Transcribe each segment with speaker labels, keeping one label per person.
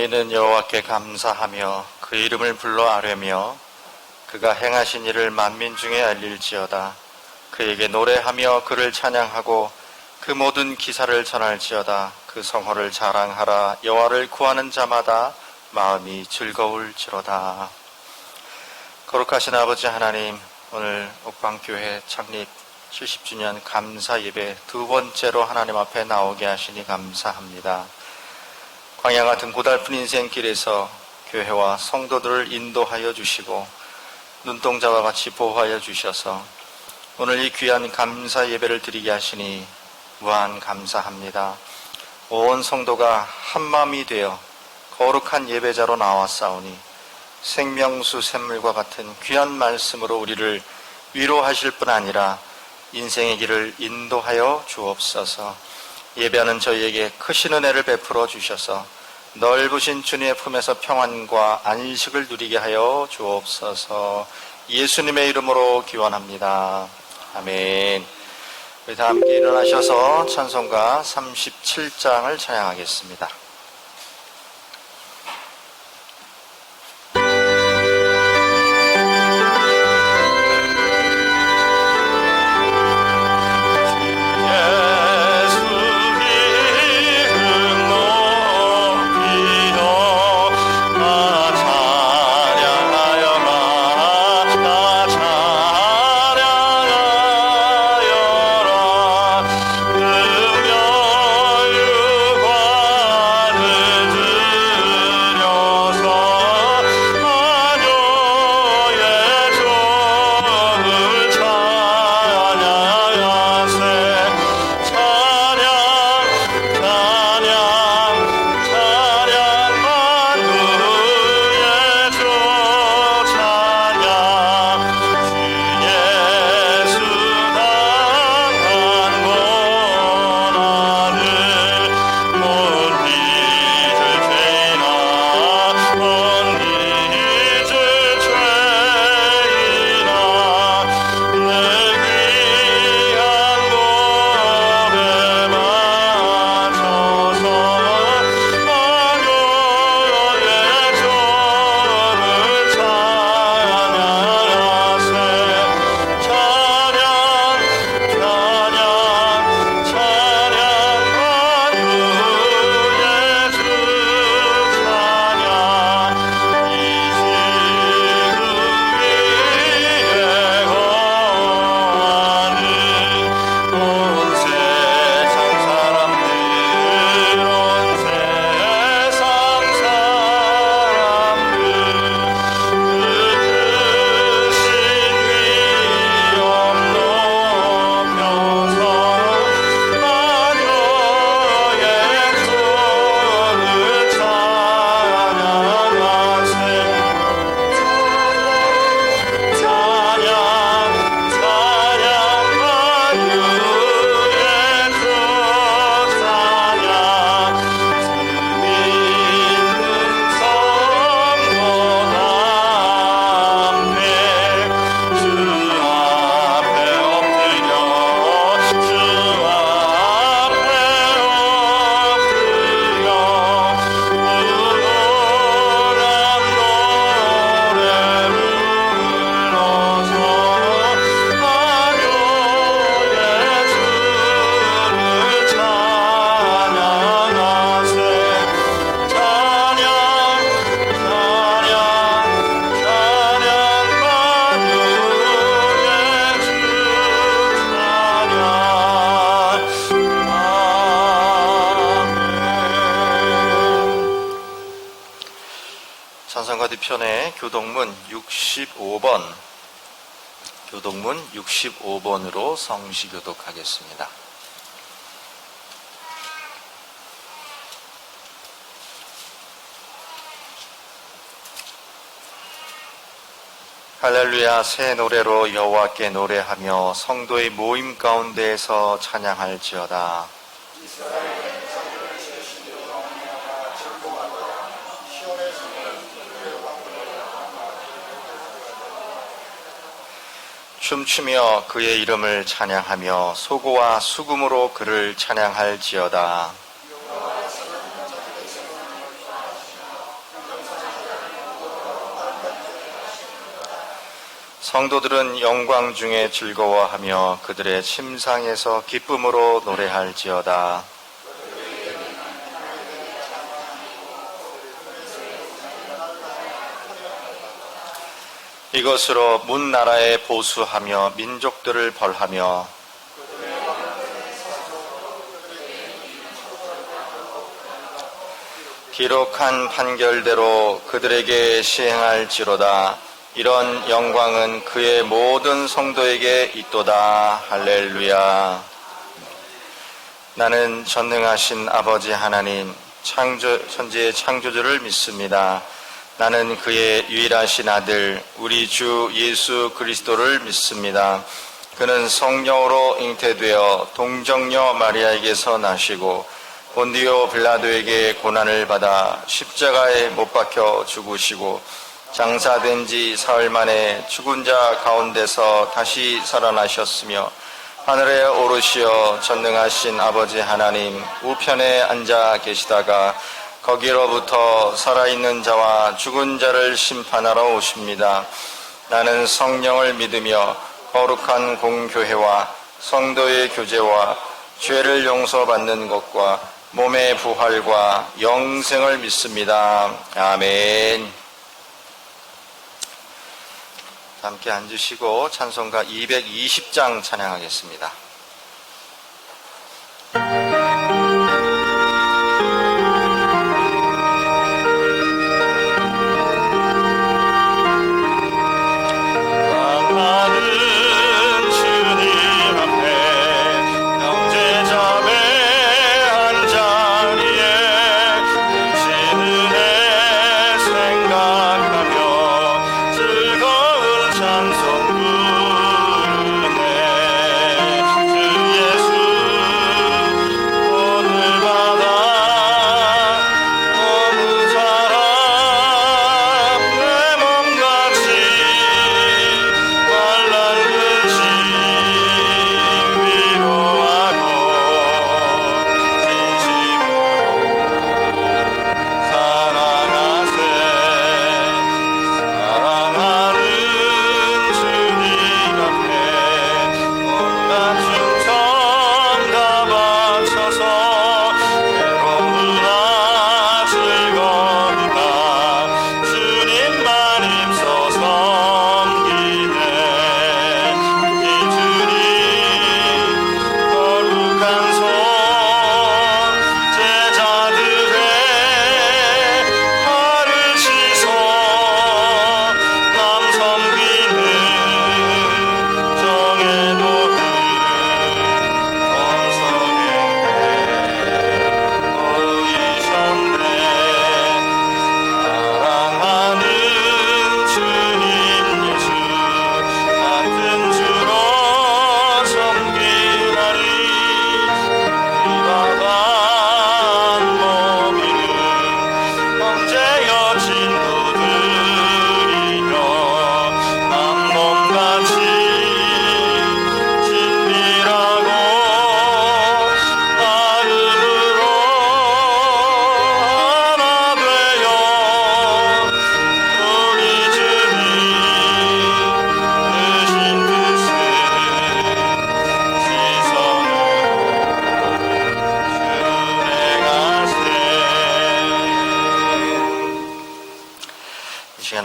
Speaker 1: 저희는 여호와께 감사하며 그 이름을 불러 아뢰며 그가 행하신 일을 만민 중에 알릴지어다. 그에게 노래하며 그를 찬양하고 그 모든 기사를 전할지어다. 그 성호를 자랑하라. 여호와를 구하는 자마다 마음이 즐거울지로다. 거룩하신 아버지 하나님, 오늘 옥방교회 창립 70주년 감사 예배 두 번째로 하나님 앞에 나오게 하시니 감사합니다. 광야 같은 고달픈 인생길에서 교회와 성도들을 인도하여 주시고 눈동자와 같이 보호하여 주셔서 오늘 이 귀한 감사 예배를 드리게 하시니 무한 감사합니다. 온 성도가 한마음이 되어 거룩한 예배자로 나왔사오니 생명수 샘물과 같은 귀한 말씀으로 우리를 위로하실 뿐 아니라 인생의 길을 인도하여 주옵소서. 예배하는 저희에게 크신 은혜를 베풀어 주셔서 넓으신 주님의 품에서 평안과 안식을 누리게 하여 주옵소서. 예수님의 이름으로 기원합니다. 아멘. 우리 다 함께 일어나셔서 찬송가 37장을 찬양하겠습니다. 찬송가 뒤편에 교동문 65번으로 성시 교독하겠습니다. 할렐루야. 새 노래로 여호와께 노래하며 성도의 모임 가운데에서 찬양할지어다. 춤추며 그의 이름을 찬양하며 소고와 수금으로 그를 찬양할지어다. 성도들은 영광 중에 즐거워하며 그들의 침상에서 기쁨으로 노래할지어다. 이것으로 문 나라에 보수하며 민족들을 벌하며 기록한 판결대로 그들에게 시행할지로다. 이런 영광은 그의 모든 성도에게 있도다. 할렐루야. 나는 전능하신 아버지 하나님, 천지의 창조주를 믿습니다. 나는 그의 유일하신 아들, 우리 주 예수 그리스도를 믿습니다. 그는 성령으로 잉태되어 동정녀 마리아에게서 나시고 본디오 빌라도에게 고난을 받아 십자가에 못 박혀 죽으시고 장사된 지 사흘 만에 죽은 자 가운데서 다시 살아나셨으며 하늘에 오르시어 전능하신 아버지 하나님 우편에 앉아 계시다가 거기로부터 살아있는 자와 죽은 자를 심판하러 오십니다. 나는 성령을 믿으며 거룩한 공교회와 성도의 교제와 죄를 용서받는 것과 몸의 부활과 영생을 믿습니다. 아멘. 함께 앉으시고 찬송가 220장 찬양하겠습니다.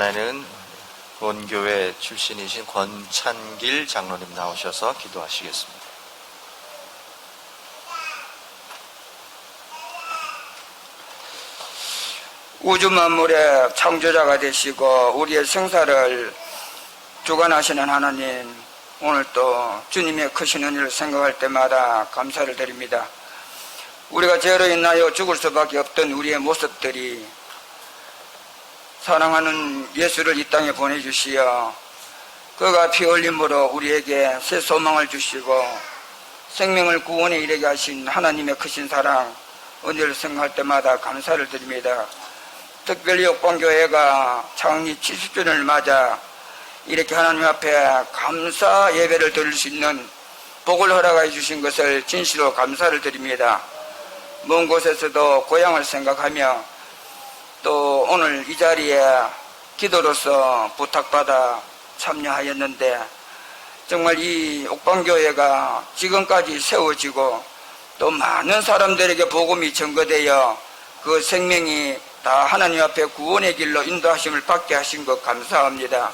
Speaker 1: 시간에는 본교회 출신이신 권찬길 장로님 나오셔서 기도하시겠습니다.
Speaker 2: 우주 만물의 창조자가 되시고 우리의 생사를 주관하시는 하나님, 오늘 또 주님의 크신 은혜를 생각할 때마다 감사를 드립니다. 우리가 죄로 인하여 죽을 수밖에 없던 우리의 모습들이 사랑하는 예수를 이 땅에 보내주시어 그가 피 흘림으로 우리에게 새 소망을 주시고 생명을 구원에 이르게 하신 하나님의 크신 사랑, 은혜를 생각할 때마다 감사를 드립니다. 특별히 역방교회가 창립 70주년을 맞아 이렇게 하나님 앞에 감사 예배를 드릴 수 있는 복을 허락해 주신 것을 진실로 감사를 드립니다. 먼 곳에서도 고향을 생각하며 또 오늘 이 자리에 기도로서 부탁받아 참여하였는데 정말 이 옥방교회가 지금까지 세워지고 또 많은 사람들에게 복음이 전거되어 그 생명이 다 하나님 앞에 구원의 길로 인도하심을 받게 하신 것 감사합니다.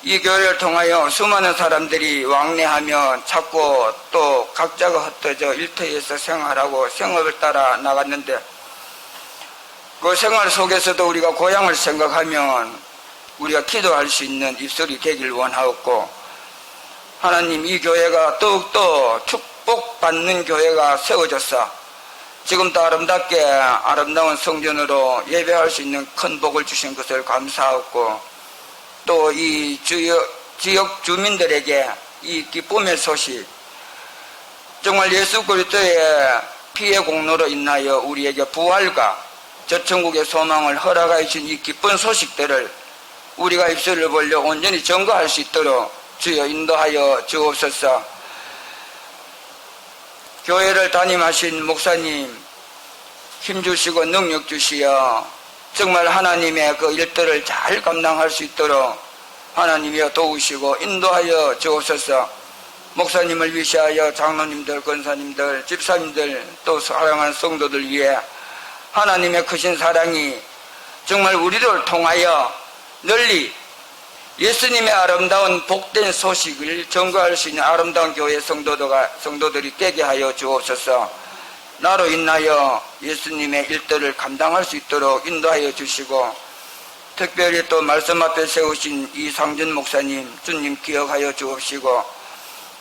Speaker 2: 이 교회를 통하여 수많은 사람들이 왕래하며 찾고 또 각자가 흩어져 일터에서 생활하고 생업을 따라 나갔는데 그 생활 속에서도 우리가 고향을 생각하면 우리가 기도할 수 있는 입술이 되길 원하옵고 하나님 이 교회가 더욱더 축복받는 교회가 세워졌어 지금도 아름답게 아름다운 성전으로 예배할 수 있는 큰 복을 주신 것을 감사하고 또 이 지역 주민들에게 이 기쁨의 소식 정말 예수 그리스도의 피의 공로로 인하여 우리에게 부활과 저천국의 소망을 허락하여 주신 이 기쁜 소식들을 우리가 입술을 벌려 온전히 전거할 수 있도록 주여 인도하여 주옵소서. 교회를 담임하신 목사님 힘주시고 능력 주시어 정말 하나님의 그 일들을 잘 감당할 수 있도록 하나님이여 도우시고 인도하여 주옵소서. 목사님을 위시하여 장로님들, 권사님들, 집사님들 또 사랑하는 성도들 위해 하나님의 크신 사랑이 정말 우리를 통하여 널리 예수님의 아름다운 복된 소식을 전거할 수 있는 아름다운 교회 성도들이 되게 하여 주옵소서. 나로 인하여 예수님의 일들을 감당할 수 있도록 인도하여 주시고 특별히 또 말씀 앞에 세우신 이상준 목사님 주님 기억하여 주옵시고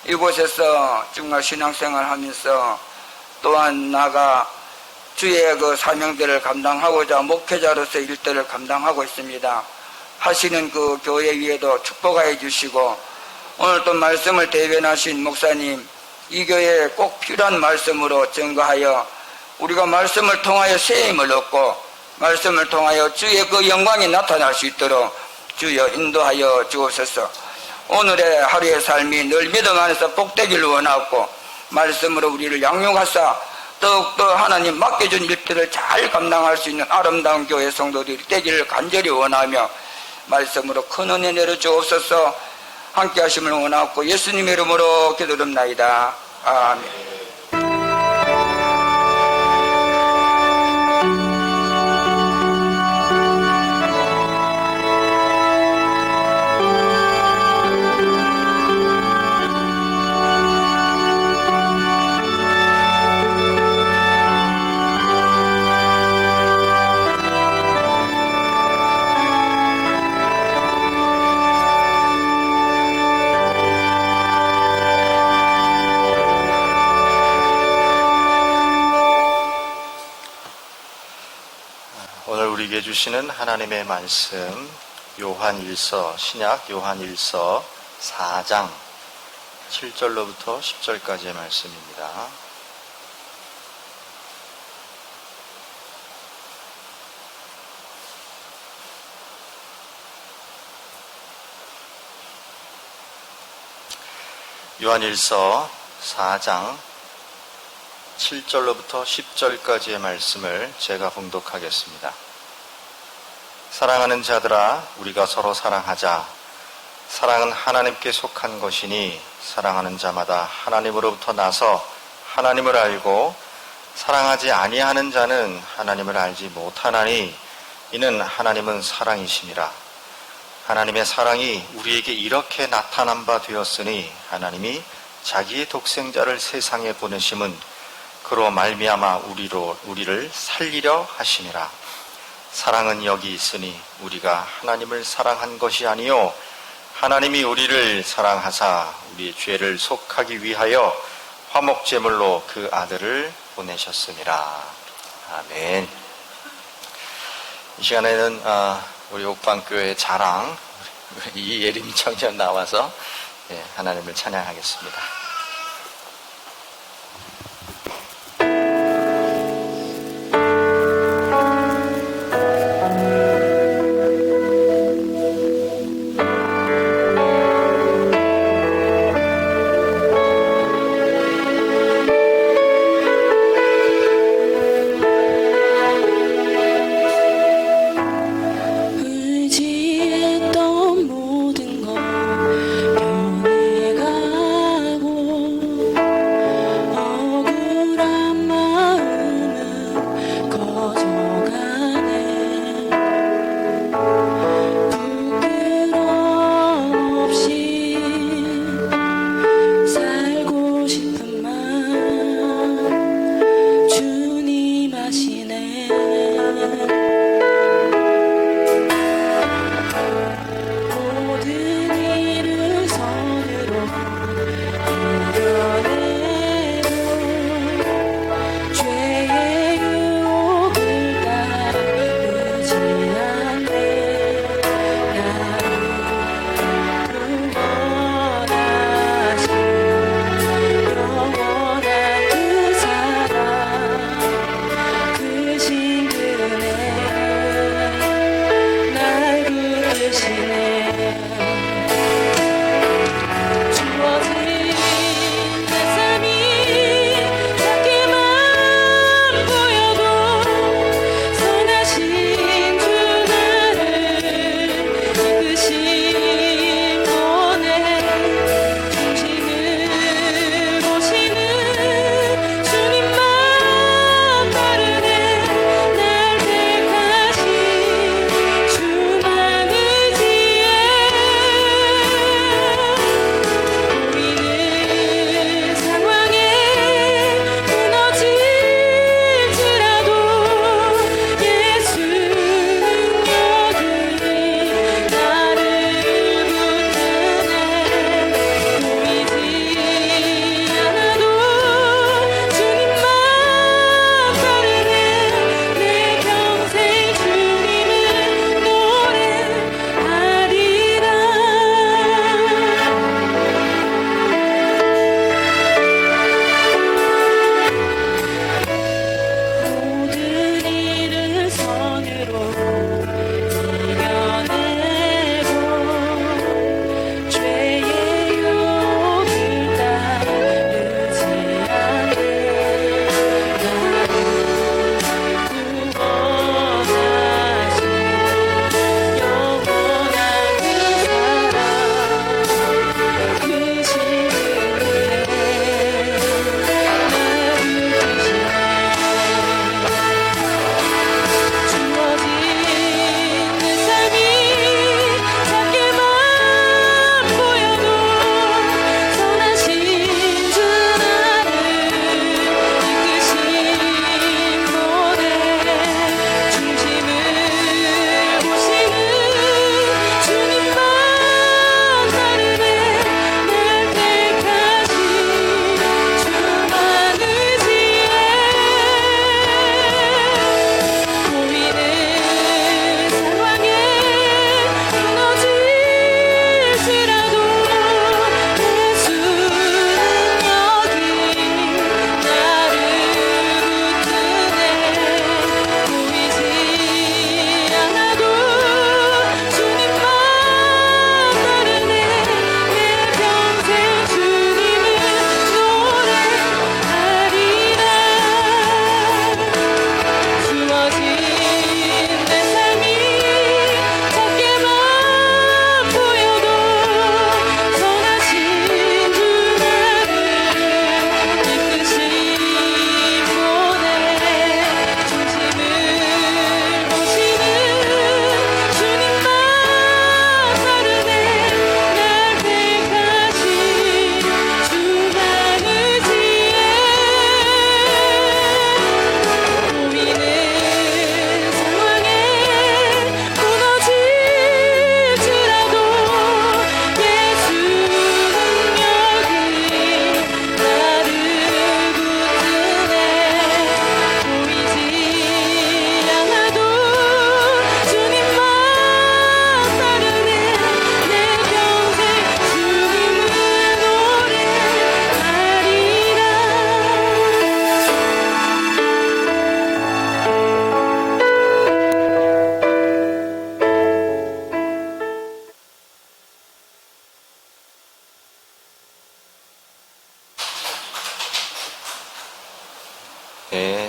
Speaker 2: 이곳에서 정말 신앙생활 하면서 또한 나가 주의 그 사명들을 감당하고자 목회자로서 일들을 감당하고 있습니다. 하시는 그 교회 위에도 축복하여 주시고 오늘 또 말씀을 대변하신 목사님 이 교회에 꼭 필요한 말씀으로 증거하여 우리가 말씀을 통하여 세임을 얻고 말씀을 통하여 주의 그 영광이 나타날 수 있도록 주여 인도하여 주옵소서. 오늘의 하루의 삶이 늘 믿음 안에서 복되기를 원하고 말씀으로 우리를 양육하사 더욱더 하나님 맡겨준 일들을 잘 감당할 수 있는 아름다운 교회 성도들이 되기를 간절히 원하며 말씀으로 큰 은혜 내려주옵소서. 함께 하심을 원하고 예수님의 이름으로 기도드립나이다. 아멘.
Speaker 1: 우리에게 주시는 하나님의 말씀 요한일서 신약 요한일서 4장 7절로부터 10절까지의 말씀입니다. 요한일서 4장 7절로부터 10절까지의 말씀을 제가 봉독하겠습니다. 사랑하는 자들아, 우리가 서로 사랑하자. 사랑은 하나님께 속한 것이니 사랑하는 자마다 하나님으로부터 나서 하나님을 알고 사랑하지 아니하는 자는 하나님을 알지 못하나니 이는 하나님은 사랑이심이라. 하나님의 사랑이 우리에게 이렇게 나타난 바 되었으니 하나님이 자기의 독생자를 세상에 보내심은 그로 말미암아 우리를 살리려 하심이라. 사랑은 여기 있으니 우리가 하나님을 사랑한 것이 아니요 하나님이 우리를 사랑하사 우리의 죄를 속하기 위하여 화목제물로 그 아들을 보내셨습니다. 아멘. 이 시간에는 우리 옥방교회 자랑 이예림이 청년 나와서 하나님을 찬양하겠습니다.
Speaker 3: 의지했던 모든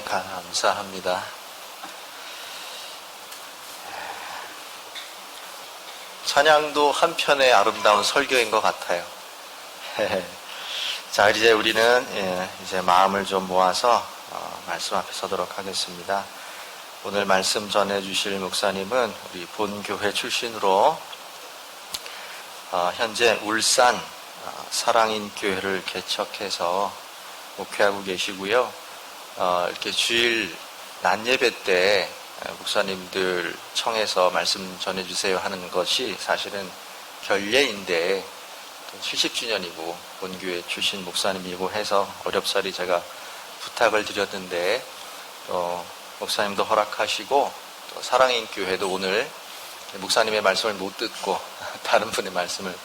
Speaker 1: 네, 감사합니다. 찬양도 한편의 아름다운 설교인 것 같아요. 자, 이제 우리는 이제 마음을 좀 모아서 말씀 앞에 서도록 하겠습니다. 오늘 말씀 전해주실 목사님은 우리 본교회 출신으로 현재 울산 사랑인교회를 개척해서 목회하고 계시고요. 이렇게 주일 낮 예배 때 목사님들 청해서 말씀 전해주세요 하는 것이 사실은 결례인데 70주년이고 본교회 출신 목사님이고 해서 어렵사리 제가 부탁을 드렸는데 또 목사님도 허락하시고 또 사랑인교회도 오늘 목사님의 말씀을 못 듣고 다른 분의 말씀을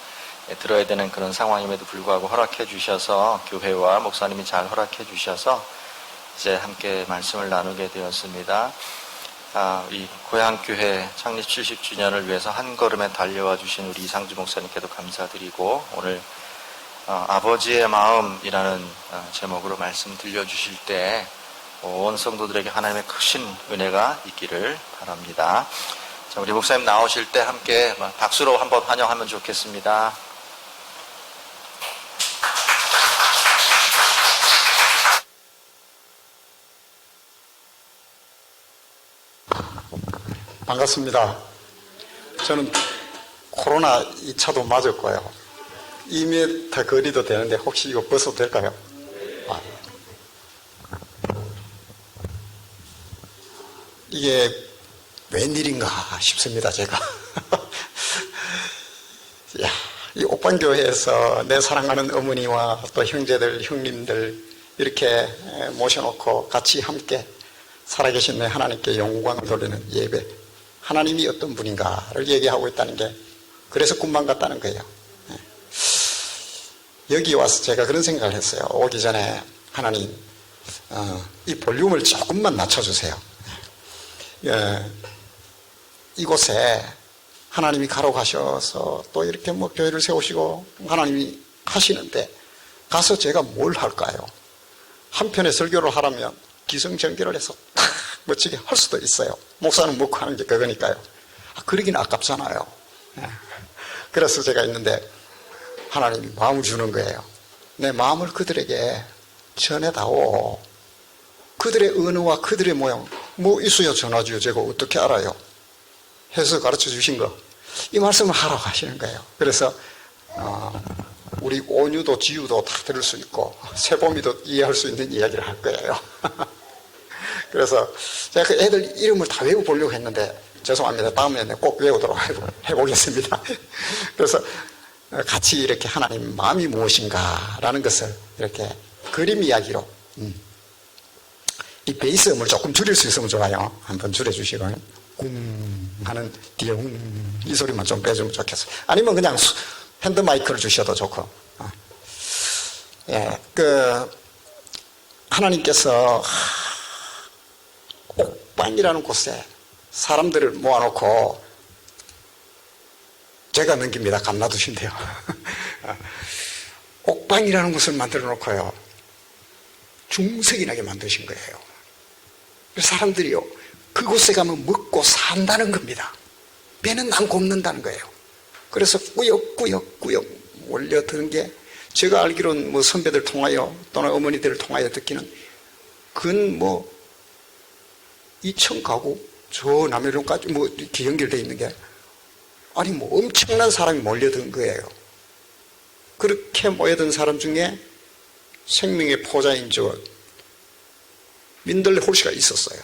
Speaker 1: 들어야 되는 그런 상황임에도 불구하고 허락해 주셔서 교회와 목사님이 잘 허락해 주셔서 이제 함께 말씀을 나누게 되었습니다. 이 고향교회 창립 70주년을 위해서 한 걸음에 달려와 주신 우리 이상주 목사님께도 감사드리고 오늘 아버지의 마음이라는 제목으로 말씀 들려주실 때 온 성도들에게 하나님의 크신 은혜가 있기를 바랍니다. 자, 우리 목사님 나오실 때 함께 박수로 한번 환영하면 좋겠습니다.
Speaker 3: 반갑습니다. 저는 코로나 2차도 맞았고요. 2m 거리도 되는데 혹시 이거 벗어도 될까요? 이게 웬일인가 싶습니다, 제가. 야, 이 옥반교회에서 내 사랑하는 어머니와 또 형제들, 형님들 이렇게 모셔놓고 같이 함께 살아계신 내 하나님께 영광을 돌리는 예배. 하나님이 어떤 분인가를 얘기하고 있다는 게 그래서 꿈만 같다는 거예요. 여기 와서 제가 그런 생각을 했어요. 오기 전에 하나님 이 볼륨을 조금만 낮춰주세요. 이곳에 하나님이 가로 가셔서 또 이렇게 뭐 교회를 세우시고 하나님이 하시는데 가서 제가 뭘 할까요? 한편의 설교를 하라면 기성전결을 해서 탁 멋지게 할 수도 있어요. 목사는 먹고 하는 게 그거니까요. 그러긴 아깝잖아요. 그래서 제가 있는데 하나님이 마음을 주는 거예요. 내 마음을 그들에게 전해다오. 그들의 언어와 그들의 모양 뭐 있어야 전하지요. 제가 어떻게 알아요? 해서 가르쳐 주신 거. 이 말씀을 하라고 하시는 거예요. 그래서 우리 온유도 지유도 다 들을 수 있고 세범이도 이해할 수 있는 이야기를 할 거예요. 그래서 제가 그 애들 이름을 다 외워보려고 했는데 죄송합니다. 다음에 꼭 외우도록 해보겠습니다. 그래서 같이 이렇게 하나님 마음이 무엇인가라는 것을 이렇게 그림 이야기로 이 베이스음을 조금 줄일 수 있으면 좋아요. 한번 줄여주시고 하는 뒤에 이 소리만 좀 빼주면 좋겠어요. 아니면 그냥 핸드 마이크를 주셔도 좋고. 하나님께서 옥방이라는 곳에 사람들을 모아놓고 제가 넘깁니다. 감놔두시면 돼요. 옥방이라는 곳을 만들어 놓고요. 중색이 나게 만드신 거예요. 사람들이요. 그곳에 가면 먹고 산다는 겁니다. 배는 안 곱는다는 거예요. 그래서 꾸역꾸역 몰려드는 게 제가 알기로는 뭐 선배들 통하여 또는 어머니들을 통하여 듣기는 근 2천 가구 저 남해령까지 이렇게 연결되어 있는 게 아니 엄청난 사람이 몰려든 거예요. 그렇게 모여든 사람 중에 생명의 포자인 저 민들레 홀씨가 있었어요.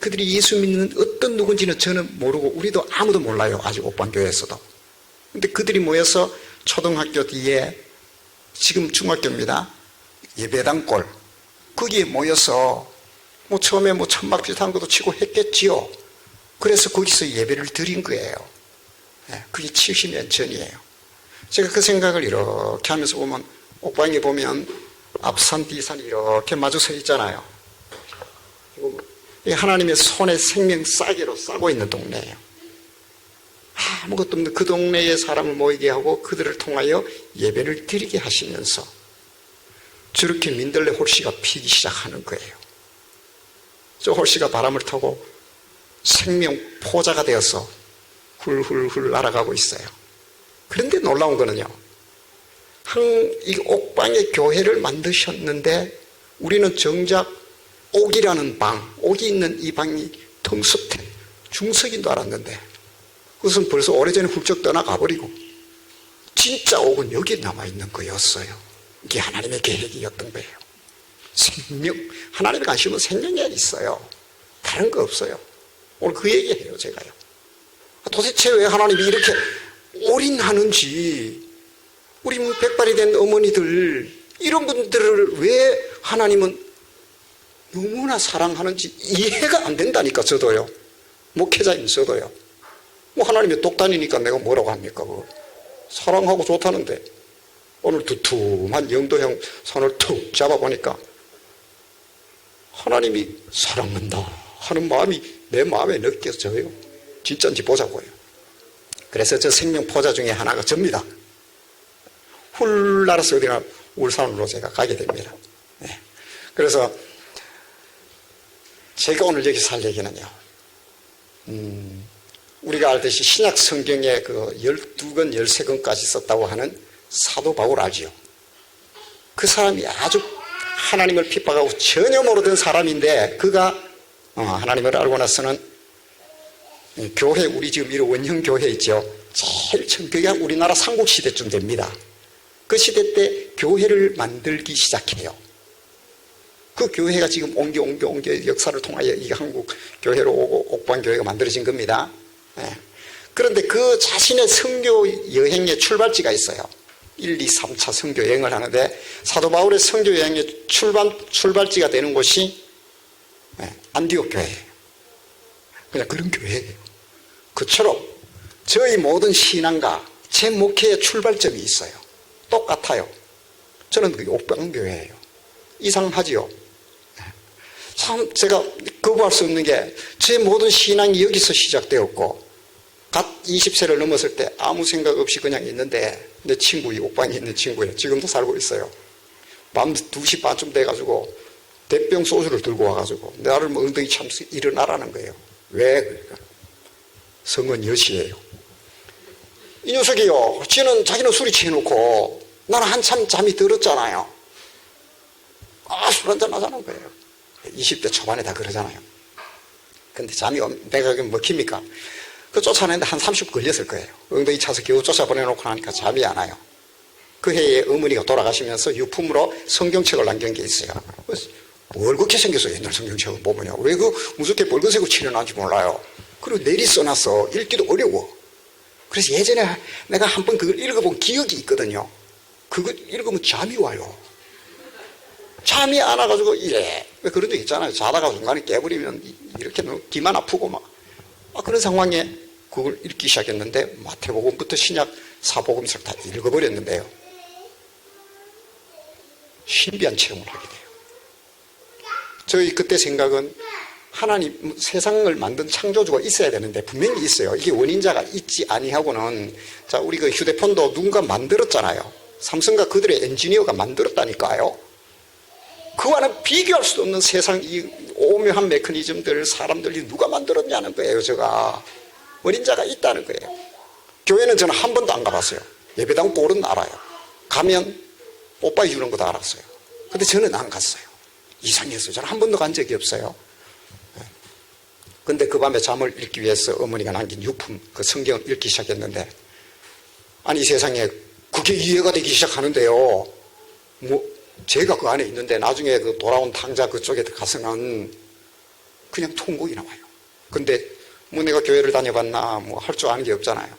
Speaker 3: 그들이 예수 믿는 어떤 누군지는 저는 모르고 우리도 아무도 몰라요. 아직 옥방교회에서도. 근데 그들이 모여서 초등학교 뒤에 지금 중학교입니다. 예배당골 거기에 모여서 처음에 천막 비슷한 것도 치고 했겠지요. 그래서 거기서 예배를 드린 거예요. 그게 70년 전이에요. 제가 그 생각을 이렇게 하면서 보면 옥방에 보면 앞산 뒤산이 이렇게 마주 서 있잖아요. 하나님의 손에 생명 싸개로 싸고 있는 동네예요. 아무것도 없는 그 동네에 사람을 모이게 하고 그들을 통하여 예배를 드리게 하시면서 저렇게 민들레 홀씨가 피기 시작하는 거예요. 저 홀씨가 바람을 타고 생명 포자가 되어서 훌훌훌 날아가고 있어요. 그런데 놀라운 거는요, 이 옥방의 교회를 만드셨는데 우리는 정작 옥이라는 방, 옥이 있는 이 방이 텅스텐 중석인 줄 알았는데 그것은 벌써 오래전에 훌쩍 떠나가버리고 진짜 옥은 여기 남아있는 거였어요. 이게 하나님의 계획이었던 거예요. 생명, 하나님의 관심은 생명에 있어요. 다른 거 없어요. 오늘 그 얘기해요, 제가요. 도대체 왜 하나님이 이렇게 올인하는지, 우리 백발이 된 어머니들, 이런 분들을 왜 하나님은 너무나 사랑하는지 이해가 안 된다니까, 저도요. 목회자인 저도요. 뭐 하나님의 독단이니까 내가 뭐라고 합니까, 그거. 사랑하고 좋다는데, 오늘 두툼한 영도형 손을 툭 잡아보니까, 하나님이 사랑한다 하는 마음이 내 마음에 느껴져요. 진짜인지 보자고요. 그래서 저 생명 포자 중에 하나가 접니다. 훌 날아서 어디나 울산으로 제가 가게 됩니다. 네. 그래서 제가 오늘 여기서 할 얘기는요, 우리가 알듯이 신약 성경에 그 12권, 13권까지 썼다고 하는 사도 바울 알지요? 그 사람이 아주 하나님을 핍박하고 전혀 모르던 사람인데 그가 하나님을 알고 나서는 교회, 우리 지금 이런 원형 교회 있죠. 제일 처음 그게 우리나라 삼국시대쯤 됩니다. 그 시대 때 교회를 만들기 시작해요. 그 교회가 지금 옮겨 역사를 통하여 이 한국 교회로 오고 옥방교회가 만들어진 겁니다. 네. 그런데 그 자신의 선교 여행의 출발지가 있어요. 1, 2, 3차 선교 여행을 하는데 사도 바울의 선교 여행의 출발지가 되는 곳이 안디옥 교회예요. 그냥 그런 교회예요. 그처럼 저희 모든 신앙과 제 목회의 출발점이 있어요. 똑같아요. 저는 그게 옥방교회예요. 이상하지요? 참 제가 거부할 수 없는 게 제 모든 신앙이 여기서 시작되었고 갓 20세를 넘었을 때 아무 생각 없이 그냥 있는데 내 친구, 이 옥방에 있는 친구예요. 지금도 살고 있어요. 밤 2시 반쯤 돼가지고 대병 소주를 들고 와가지고 나를 뭐 엉덩이 참서 일어나라는 거예요. 왜? 그러니까 성은 여시예요. 이 녀석이요, 지는 자기는 술이 취해놓고 나는 한참 잠이 들었잖아요. 술 한잔 하자는 거예요. 20대 초반에 다 그러잖아요. 근데 잠이 내가 먹힙니까? 그 쫓아내는데 한 30분 걸렸을 거예요. 엉덩이 차서 겨우 쫓아보내놓고 나니까 잠이 안 와요. 그 해에 어머니가 돌아가시면서 유품으로 성경책을 남긴 게 있어요. 뭘 그렇게 생겼어, 옛날 성경책을 보면요. 왜 그 무섭게 붉은색으로 칠해놨는지 몰라요. 그리고 내리 써놨어. 읽기도 어려워. 그래서 예전에 내가 한번 그걸 읽어본 기억이 있거든요. 그거 읽으면 잠이 와요. 잠이 안 와가지고 이래. 왜 그런 적 있잖아요. 자다가 중간에 깨버리면 이렇게 귀만 아프고 막. 그런 상황에 그걸 읽기 시작했는데 마태복음부터 신약 사복음서를 다 읽어버렸는데요. 신비한 체험을 하게 돼요. 저희 그때 생각은 하나님, 세상을 만든 창조주가 있어야 되는데 분명히 있어요. 이게 원인자가 있지 아니하고는, 자, 우리 그 휴대폰도 누군가 만들었잖아요. 삼성과 그들의 엔지니어가 만들었다니까요. 그와는 비교할 수 없는 세상 이 오묘한 메커니즘들, 사람들이 누가 만들었냐는 거예요. 제가 원인자가 있다는 거예요. 교회는 저는 한 번도 안 가봤어요. 예배당 꼴은 알아요. 가면 뽀빠이 주는 것도 알았어요. 근데 저는 안 갔어요. 이상했어요. 저는 한 번도 간 적이 없어요. 근데 그 밤에 잠을 읽기 위해서 어머니가 남긴 유품, 그 성경을 읽기 시작했는데, 아니, 세상에 그게 이해가 되기 시작하는데요. 제가 그 안에 있는데 나중에 그 돌아온 탕자 그쪽에 가서는 그냥 통곡이 나와요. 근데 내가 교회를 다녀봤나 할 줄 아는 게 없잖아요.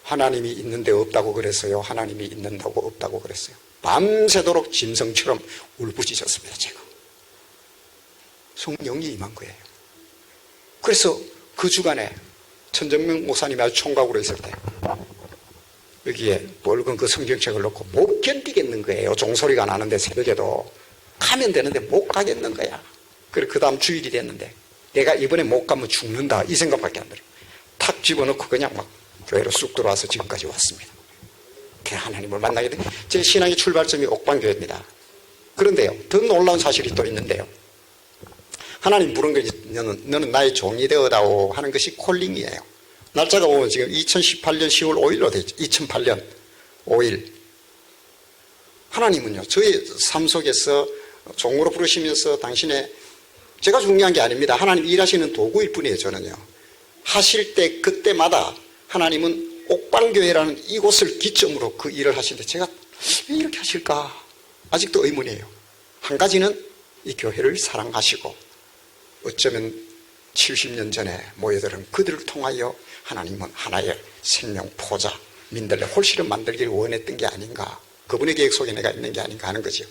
Speaker 3: 하나님이 있는데 없다고 그랬어요. 하나님이 있는다고 없다고 그랬어요. 밤새도록 짐승처럼 울부짖었습니다. 제가. 성령이 임한 거예요. 그래서 그 주간에 천정명 목사님이 아주 총각으로 있을 때 여기에 붉은 그 성경책을 놓고 못 견디겠는 거예요. 종소리가 나는데 새벽에도 가면 되는데 못 가겠는 거야. 그리고 그 다음 주일이 됐는데 내가 이번에 못 가면 죽는다 이 생각밖에 안 들어요. 탁 집어넣고 그냥 막 교회로 쑥 들어와서 지금까지 왔습니다. 하나님을 만나게 된 제 신앙의 출발점이 옥방교회입니다. 그런데요, 더 놀라운 사실이 또 있는데요. 하나님 부른 거 너는 나의 종이 되어다오 하는 것이 콜링이에요. 날짜가 보면 지금 2018년 10월 5일로 되어 있죠. 2008년 5일. 하나님은요, 저의 삶 속에서 종으로 부르시면서 당신의, 제가 중요한 게 아닙니다. 하나님 일하시는 도구일 뿐이에요, 저는요. 하실 때 그때마다 하나님은 옥방교회라는 이곳을 기점으로 그 일을 하시는데 제가 왜 이렇게 하실까? 아직도 의문이에요. 한 가지는 이 교회를 사랑하시고 어쩌면 70년 전에 모여들은 그들을 통하여 하나님은 하나의 생명 포자, 민들레 홀씨를 만들기를 원했던 게 아닌가. 그분의 계획 속에 내가 있는 게 아닌가 하는 거죠.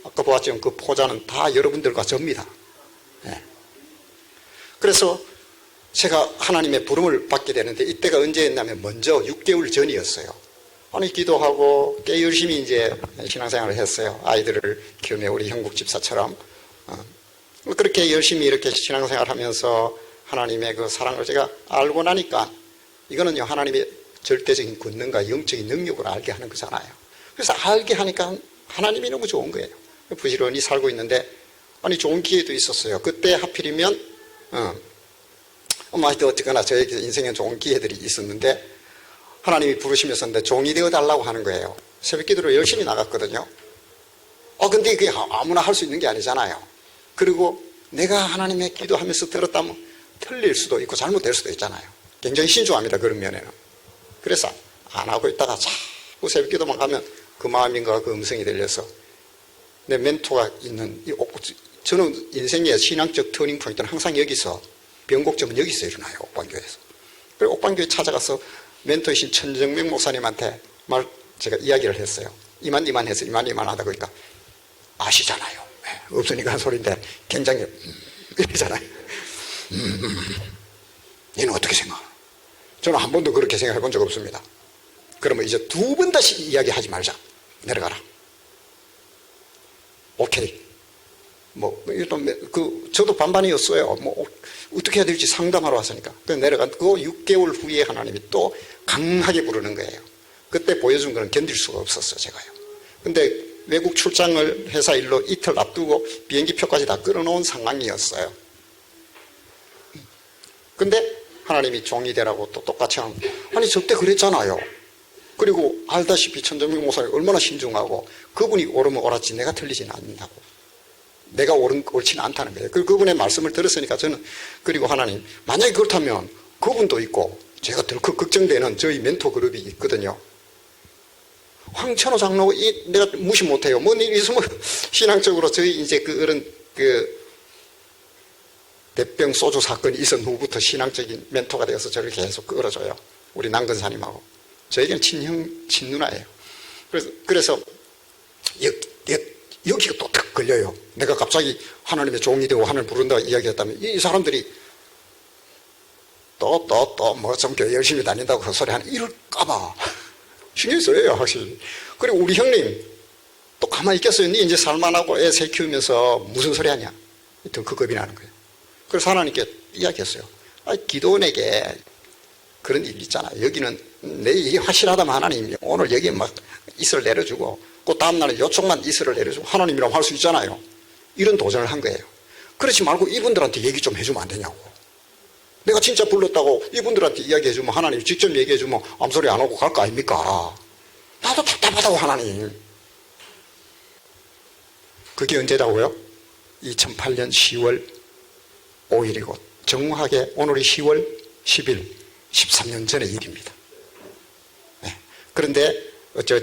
Speaker 3: 아까 보았지만 그 포자는 다 여러분들과 접니다. 네. 그래서 제가 하나님의 부름을 받게 되는데 이때가 언제였냐면 먼저 6개월 전이었어요. 아니, 기도하고 꽤 열심히 이제 신앙생활을 했어요. 아이들을 키우며 우리 형국 집사처럼. 그렇게 열심히 이렇게 신앙생활 하면서 하나님의 그 사랑을 제가 알고 나니까 이거는요, 하나님의 절대적인 권능과 영적인 능력을 알게 하는 거잖아요. 그래서 알게 하니까 하나님이 너무 좋은 거예요. 부지런히 살고 있는데, 아니, 좋은 기회도 있었어요. 그때 하필이면, 하여튼 어쨌거나 저에게 인생에 좋은 기회들이 있었는데, 하나님이 부르시면서 종이 되어 달라고 하는 거예요. 새벽 기도로 열심히 나갔거든요. 근데 그게 아무나 할 수 있는 게 아니잖아요. 그리고 내가 하나님의 기도하면서 들었다면 틀릴 수도 있고 잘못될 수도 있잖아요. 굉장히 신중합니다, 그런 면에는. 그래서 안 하고 있다가 자꾸 새벽 기도만 가면 그 마음인가 그 음성이 들려서 내 멘토가 있는 저는 인생의 신앙적 터닝 포인트는 항상 여기서, 변곡점은 여기서 일어나요, 옥방교회에서. 그리고 옥방교회 찾아가서 멘토이신 천정명 목사님한테 제가 이야기를 했어요. 이만 해서 이만 하다 보니까 아시잖아요. 없으니까 한 소리인데 굉장히 이러잖아요. 얘는 어떻게 생각하나? 저는 한 번도 그렇게 생각해 본 적 없습니다. 그러면 이제 2번 다시 이야기하지 말자. 내려가라. 오케이. 일단 저도 반반이었어요. 어떻게 해야 될지 상담하러 왔으니까. 그래서 내려가고 6개월 후에 하나님이 또 강하게 부르는 거예요. 그때 보여준 거는 견딜 수가 없었어요, 제가요. 근데 외국 출장을 회사 일로 이틀 앞두고 비행기 표까지 다 끌어놓은 상황이었어요. 근데 하나님이 종이 되라고 또 똑같이 하는 거예요. 아니, 저때 그랬잖아요. 그리고 알다시피 천정명 목사님 얼마나 신중하고 그분이 옳으면 옳았지 내가 틀리지는 않는다고. 내가 옳지는 않다는 거예요. 그분의 말씀을 들었으니까 저는, 그리고 하나님, 만약에 그렇다면 그분도 있고 제가 덜컥 걱정되는 저희 멘토 그룹이 있거든요. 황천호 장로, 내가 무시 못해요. 뭔 일이 있으면 신앙적으로 저희 이제 그런 대병 소주 사건이 있은 후부터 신앙적인 멘토가 되어서 저를 계속 끌어줘요. 우리 남근사님하고. 저에게는 친누나예요. 그래서 여기가 또 탁 걸려요. 내가 갑자기 하나님의 종이 되고 하나님 부른다고 이야기했다면 이 사람들이 또 좀 교회 열심히 다닌다고 그 소리 하는 이럴까봐 신경 써요, 확실히. 그리고 우리 형님 또 가만히 있겠어요. 니 이제 살만하고 애 새 키우면서 무슨 소리 하냐. 더 그 겁이 나는 거예요. 그래서 하나님께 이야기했어요. 기도원에게 그런 일 있잖아요. 여기는 내 일이 확실하다면 하나님이 오늘 여기에 막 이슬을 내려주고 그 다음날에 요쪽만 이슬을 내려주고 하나님이라고 할 수 있잖아요. 이런 도전을 한 거예요. 그렇지 말고 이분들한테 얘기 좀 해주면 안 되냐고. 내가 진짜 불렀다고 이분들한테 이야기해주면 하나님 직접 얘기해주면 아무 소리 안 하고 갈 거 아닙니까? 나도 답답하다고 하나님. 그게 언제다고요? 2008년 10월 5일이고 정확하게 오늘이 10월 10일 13년 전의 일입니다. 네. 그런데 어째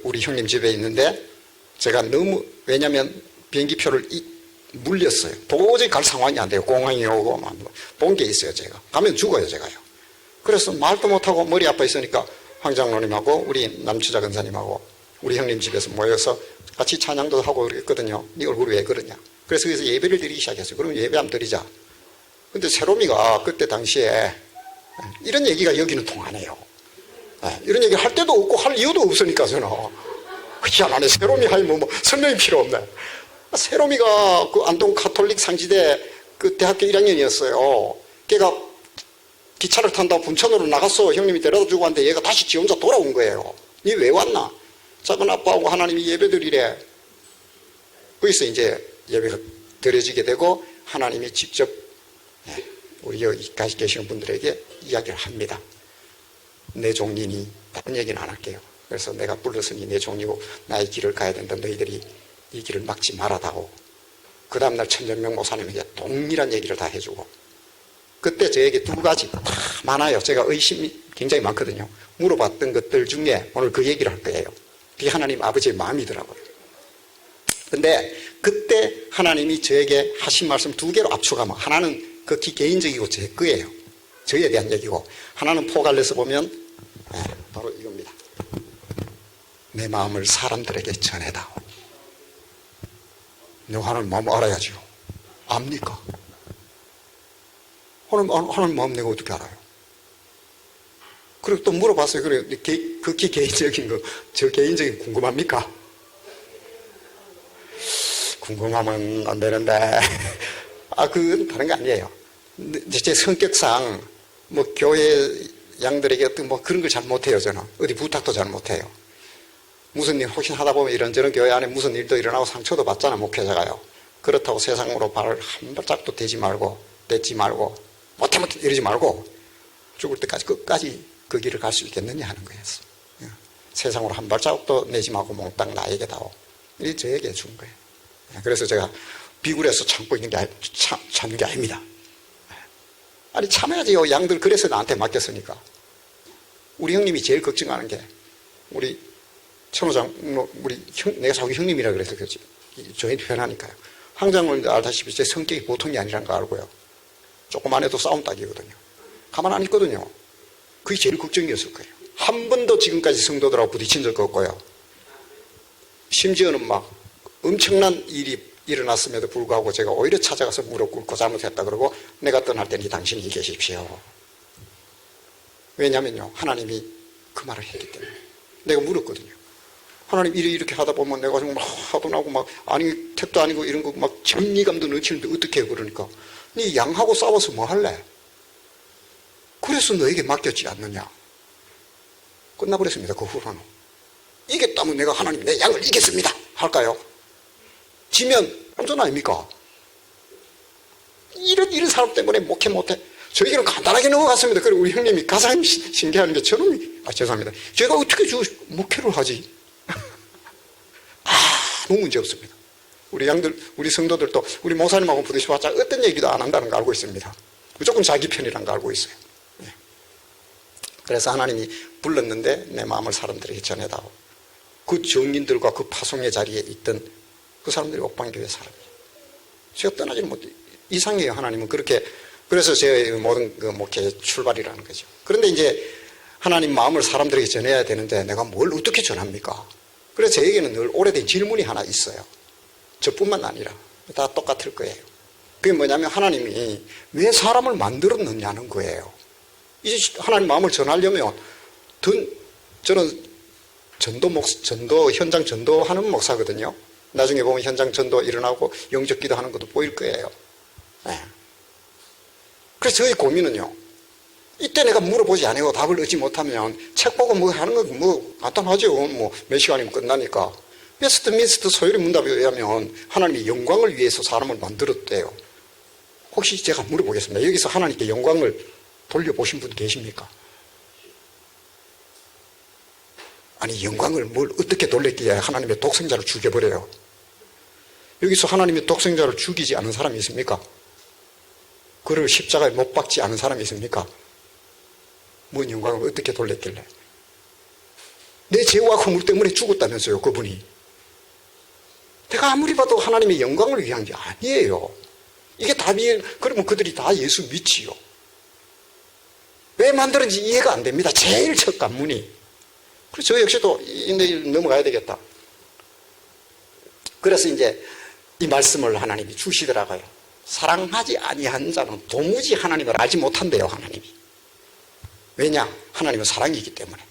Speaker 3: 우리 형님 집에 있는데 제가 너무, 왜냐면 비행기표를 물렸어요. 도저히 갈 상황이 안 돼요. 공항이 오고 본 게 있어요. 제가 가면 죽어요, 제가요. 그래서 말도 못하고 머리 아파 있으니까 황 장로님하고 우리 남주자 근사님하고 우리 형님 집에서 모여서 같이 찬양도 하고 그랬거든요. 네 얼굴이 왜 그러냐. 그래서 거기서 예배를 드리기 시작했어요. 그럼 예배 한번 드리자. 근데 세롬이가 그때 당시에 이런 얘기가 여기는 통하네요. 이런 얘기 할 때도 없고 할 이유도 없으니까 저는 희한하네. 세롬이 하니 뭐 설명이 필요 없네. 세롬이가 그 안동 가톨릭 상지대 그 대학교 1학년이었어요. 걔가 기차를 탄다고 분천으로 나갔어. 형님이 데려다 주고 왔는데 얘가 다시 지 혼자 돌아온 거예요. 니 왜 왔나? 작은 아빠하고 하나님이 예배 드리래. 거기서 이제 예배가 드려지게 되고 하나님이 직접 우리 여기까지 계시는 분들에게 이야기를 합니다. 내 종이니 다른 얘기는 안 할게요. 그래서 내가 불렀으니 내 종이고 나의 길을 가야 된다. 너희들이 이 길을 막지 말아다오. 그 다음날 천정명 목사님에게 동일한 얘기를 다 해주고, 그때 저에게 두 가지 다 많아요. 제가 의심이 굉장히 많거든요. 물어봤던 것들 중에 오늘 그 얘기를 할 거예요. 그게 하나님 아버지의 마음이더라고요. 근데 그때 하나님이 저에게 하신 말씀 두 개로 압축하면, 하나는 극히 개인적이고 제 거예요. 저에 대한 얘기고, 하나는 포괄해서 보면 바로 이겁니다. 내 마음을 사람들에게 전해다오. 내가 하나님 마음 알아야죠. 압니까? 하나님 마음 내가 어떻게 알아요? 그리고 또 물어봤어요. 그래, 극히 개인적인 거, 저 개인적인 궁금합니까? 궁금하면 안 되는데. 그건 다른 게 아니에요. 제 성격상, 교회 양들에게 어떤 그런 걸 잘 못해요, 저는. 어디 부탁도 잘 못해요. 무슨 일 혹시 하다 보면 이런저런 교회 안에 무슨 일도 일어나고 상처도 받잖아, 목회자가요. 그렇다고 세상으로 발을 한 발짝도 떼지 말고 못해 이러지 말고 죽을 때까지 끝까지 그 길을 갈 수 있겠느냐 하는 거였어. 세상으로 한 발자국도 내지 말고 몽땅 나에게 다오. 이게 저에게 준 거예요. 그래서 제가 비굴해서 참고 있는 게 참는 게 아닙니다. 아니 참아야지요. 양들 그래서 나한테 맡겼으니까. 우리 형님이 제일 걱정하는 게, 우리 천호장, 내가 자꾸 형님이라 그래서 그렇지. 저희는 편하니까요. 항장은 알다시피 제 성격이 보통이 아니란 거 알고요. 조금만 해도 싸움 딱이거든요. 가만 안 있거든요. 그게 제일 걱정이었을 거예요. 한 번도 지금까지 성도들하고 부딪힌 적 없고요. 심지어는 엄청난 일이 일어났음에도 불구하고 제가 오히려 찾아가서 무릎 꿇고 잘못했다 그러고, 내가 떠날 때니 당신이 계십시오. 왜냐면요, 하나님이 그 말을 했기 때문에. 내가 물었거든요. 하나님 이렇게 하다 보면 내가 정말 화도 나고 아니 택도 아니고 이런 거 정리감도 넘치는데 어떻게 해요? 그러니까 네 양하고 싸워서 뭐 할래? 그래서 너에게 맡겼지 않느냐. 끝나버렸습니다. 그 후로는. 이겼다면 내가 하나님 내 양을 이겼습니다 할까요? 지면 혼전 아닙니까? 이런 사람 때문에 목회 못해. 저에게는 간단하게 넘어갔습니다. 그리고 우리 형님이 가장 신기한 게, 저놈이 죄송합니다. 제가 어떻게 목회를 하지? 아무 문제 없습니다. 우리 양들, 우리 성도들도 우리 목사님하고 부딪혀봤자 어떤 얘기도 안 한다는 거 알고 있습니다. 무조건 자기 편이라는 거 알고 있어요. 그래서 하나님이 불렀는데 내 마음을 사람들에게 전해다오. 그 정인들과 그 파송의 자리에 있던 그 사람들이 옥방교회 사람이에요. 제가 떠나지는 못해요. 이상해요. 하나님은 그렇게. 그래서 제 모든 그 목회의 출발이라는 거죠. 그런데 이제 하나님 마음을 사람들에게 전해야 되는데 내가 뭘 어떻게 전합니까? 그래서 저에게는 늘 오래된 질문이 하나 있어요. 저뿐만 아니라 다 똑같을 거예요. 그게 뭐냐면, 하나님이 왜 사람을 만들었느냐는 거예요. 이제 하나님 마음을 전하려면, 저는 현장 전도하는 목사거든요. 나중에 보면 현장 전도 일어나고 영적 기도하는 것도 보일 거예요. 그래서 저의 고민은요, 이때 내가 물어보지 않고 답을 얻지 못하면 책 보고 하는 건 간단하죠. 몇 시간이면 끝나니까. 웨스트민스터 소요리 문답에 의하면 하나님이 영광을 위해서 사람을 만들었대요. 혹시 제가 물어보겠습니다. 여기서 하나님께 영광을 돌려보신 분 계십니까? 아니, 영광을 뭘 어떻게 돌렸기에 하나님의 독생자를 죽여버려요. 여기서 하나님의 독생자를 죽이지 않은 사람이 있습니까? 그를 십자가에 못 박지 않은 사람이 있습니까? 뭔 영광을 어떻게 돌렸길래? 내 죄와 허물 때문에 죽었다면서요, 그분이. 내가 아무리 봐도 하나님의 영광을 위한 게 아니에요. 이게 답이, 그러면 그들이 다 예수 믿지요. 왜 만들었는지 이해가 안 됩니다. 제일 첫 관문이. 그래서 저 역시도 내일 넘어가야 되겠다. 그래서 이제 이 말씀을 하나님이 주시더라고요. 사랑하지 아니한 자는 도무지 하나님을 알지 못한대요, 하나님이. 왜냐? 하나님은 사랑이기 때문에.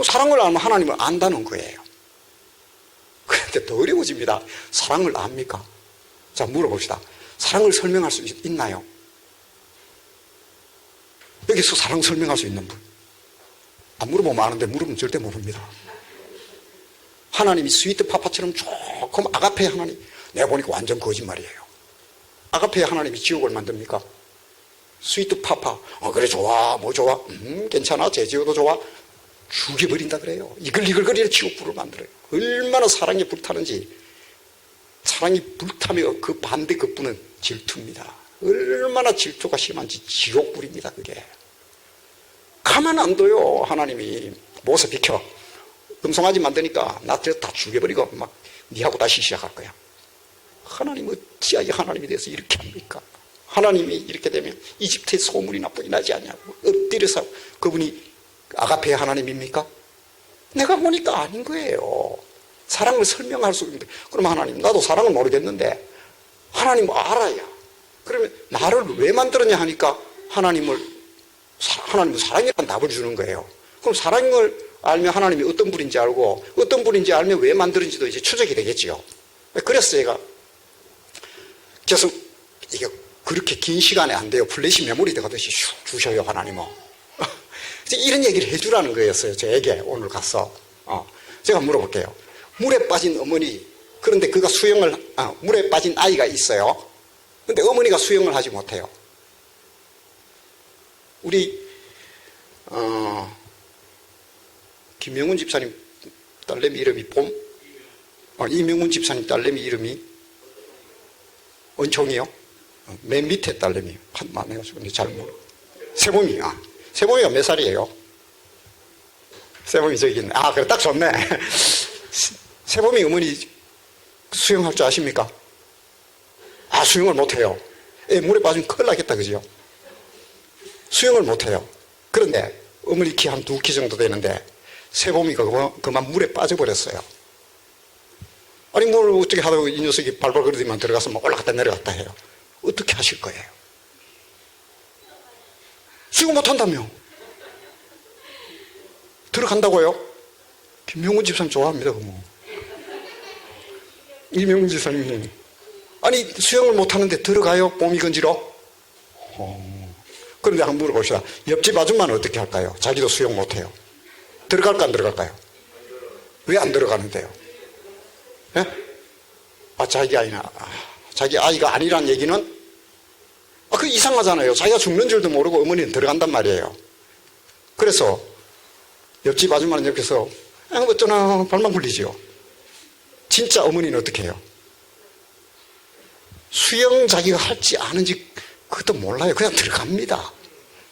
Speaker 3: 사랑을 알면 하나님을 안다는 거예요. 그런데 더 어려워집니다. 사랑을 압니까? 자, 물어봅시다. 사랑을 설명할 수 있나요? 여기서 사랑 설명할 수 있는 분? 안 물어보면 아는데 물으면 절대 모릅니다. 하나님이 스위트 파파처럼 조금 아가페 하나님, 내가 보니까 완전 거짓말이에요. 아가페에 하나님이 지옥을 만듭니까? 스위트 파파. 그래, 좋아. 뭐 좋아? 괜찮아. 제지어도 좋아. 죽여버린다 그래요. 이글이글거리는 지옥불을 만들어요. 얼마나 사랑이 불타는지. 사랑이 불타며 그 반대 급부는 질투입니다. 얼마나 질투가 심한지 지옥불입니다, 그게. 가만 안 둬요, 하나님이. 모세 비켜. 음성하지 만드니까 나 다 죽여버리고 막 니하고 다시 시작할 거야. 하나님 어찌하여 하나님이 돼서 이렇게 합니까? 하나님이 이렇게 되면 이집트에 소문이 나쁘게 나지 않냐고 엎드려서 그분이 아가페 하나님입니까? 내가 보니까 아닌 거예요. 사랑을 설명할 수 있는데 그럼 하나님 나도 사랑을 모르겠는데 하나님 알아야 그러면 나를 왜 만들었냐 하니까 하나님은 사랑이라는 답을 주는 거예요. 그럼 사랑을 알면 하나님이 어떤 분인지 알고 어떤 분인지 알면 왜 만들었는지도 이제 추적이 되겠지요. 그래서 제가 계속 이게 그렇게 긴 시간에 안 돼요. 플래시 메모리 되듯이 슉 주셔요, 하나님은. 이런 얘기를 해주라는 거였어요, 저에게 오늘 가서. 제가 물어볼게요. 물에 빠진 어머니, 그런데 그가 물에 빠진 아이가 있어요. 근데 어머니가 수영을 하지 못해요. 우리, 김명훈 집사님 딸내미 이름이 봄? 이명훈 집사님 딸내미 이름이 은총이요? 맨 밑에 딸내미. 한만 해가지고, 근데 잘 모르. 세범이, 세범이가 몇 살이에요? 세범이 저기 있네. 그래, 딱 좋네. 세범이 어머니 수영할 줄 아십니까? 수영을 못해요. 물에 빠지면 큰일 나겠다, 그죠? 수영을 못해요. 그런데 어머니 키 한 2키 정도 되는데 세범이가 그만 물에 빠져버렸어요. 아니, 뭘 어떻게 하다가 이 녀석이 발발거리더만 들어가서 막 올라갔다 내려갔다 해요. 어떻게 하실 거예요? 수영 못한다며. 들어간다고요? 김명훈 집사님 좋아합니다, 뭐. 이명훈 집사님. 아니, 수영을 못하는데 들어가요? 봄이 건지러? 그런데 한번 물어봅시다. 옆집 아줌마는 어떻게 할까요? 자기도 수영 못해요. 들어갈까 안 들어갈까요? 왜 안 들어가는데요? 예? 자기 아이가 아니란 얘기는? 그 이상하잖아요. 자기가 죽는 줄도 모르고 어머니는 들어간단 말이에요. 그래서 옆집 아줌마는 옆에서 어쩌나 발만 굴리지요. 진짜 어머니는 어떻게 해요? 수영 자기가 할지 아는지 그것도 몰라요. 그냥 들어갑니다.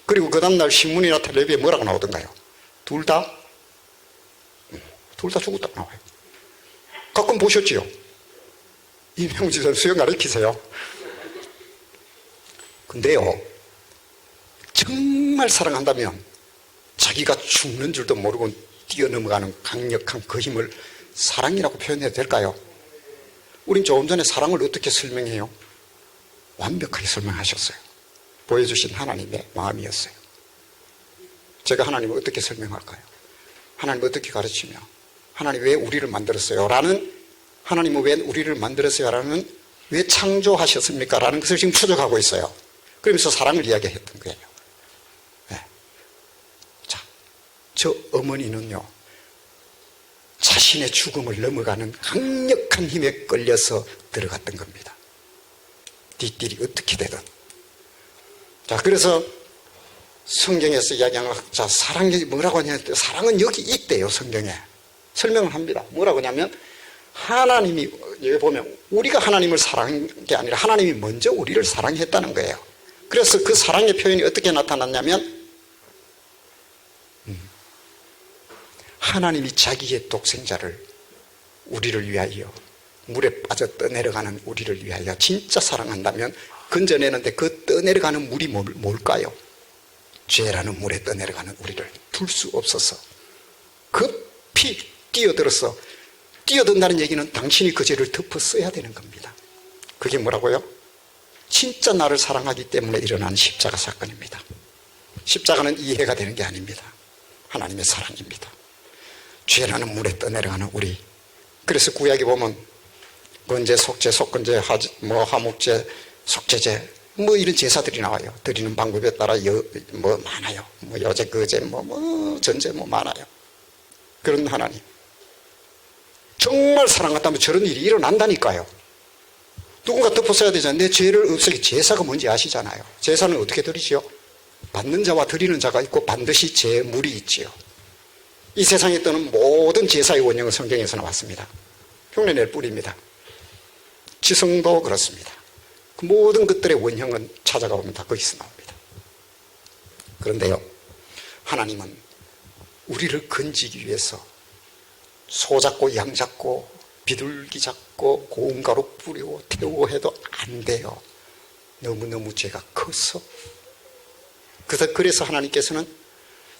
Speaker 3: 그리고 그 다음날 신문이나 텔레비에 뭐라고 나오던가요? 둘 다 죽었다고 나와요. 가끔 보셨지요? 이명훈 집사님 수영 가르치세요. 근데요, 정말 사랑한다면 자기가 죽는 줄도 모르고 뛰어넘어가는 강력한 그 힘을 사랑이라고 표현해도 될까요? 우린 조금 전에 사랑을 어떻게 설명해요? 완벽하게 설명하셨어요. 보여주신 하나님의 마음이었어요. 제가 하나님을 어떻게 설명할까요? 하나님을 어떻게 가르치며 하나님 왜 우리를 만들었어요? 라는 하나님은 왜 우리를 만들었어요? 라는 왜 창조하셨습니까? 라는 것을 지금 추적하고 있어요. 그러면서 사랑을 이야기했던 거예요. 네. 자, 저 어머니는요, 자신의 죽음을 넘어가는 강력한 힘에 끌려서 들어갔던 겁니다. 뒷길이 어떻게 되든. 자, 그래서 성경에서 이야기하는, 자, 사랑이 뭐라고 하냐, 사랑은 여기 있대요, 성경에. 설명을 합니다. 뭐라고 하냐면, 하나님이, 여기 보면, 우리가 하나님을 사랑한 게 아니라 하나님이 먼저 우리를 사랑했다는 거예요. 그래서 그 사랑의 표현이 어떻게 나타났냐면, 하나님이 자기의 독생자를 우리를 위하여, 물에 빠져 떠내려가는 우리를 위하여 진짜 사랑한다면 건져내는데 그 떠내려가는 물이 뭘까요? 죄라는 물에 떠내려가는 우리를 둘 수 없어서 급히 뛰어들어서, 뛰어든다는 얘기는 당신이 그 죄를 덮어 써야 되는 겁니다. 그게 뭐라고요? 진짜 나를 사랑하기 때문에 일어난 십자가 사건입니다. 십자가는 이해가 되는 게 아닙니다. 하나님의 사랑입니다. 죄라는 물에 떠내려가는 우리. 그래서 구약에 보면 건제, 속죄, 속건제, 화목제, 속죄제, 이런 제사들이 나와요. 드리는 방법에 따라 많아요. 여제, 거제, 전제, 많아요. 그런 하나님. 정말 사랑한다면 저런 일이 일어난다니까요. 누군가 덮어써야 되잖아요. 내 죄를 없애기 제사가 뭔지 아시잖아요. 제사는 어떻게 드리지요? 받는 자와 드리는 자가 있고 반드시 제물이 있지요. 이 세상에 떠는 모든 제사의 원형은 성경에서 나왔습니다. 흉내낼 뿌리입니다. 지성도 그렇습니다. 그 모든 것들의 원형은 찾아가 보면 다 거기서 나옵니다. 그런데요, 하나님은 우리를 건지기 위해서 소 잡고 양 잡고 비둘기 잡고 고운 가루 뿌리고 태우고 해도 안 돼요. 너무너무 죄가 커서. 그래서 하나님께서는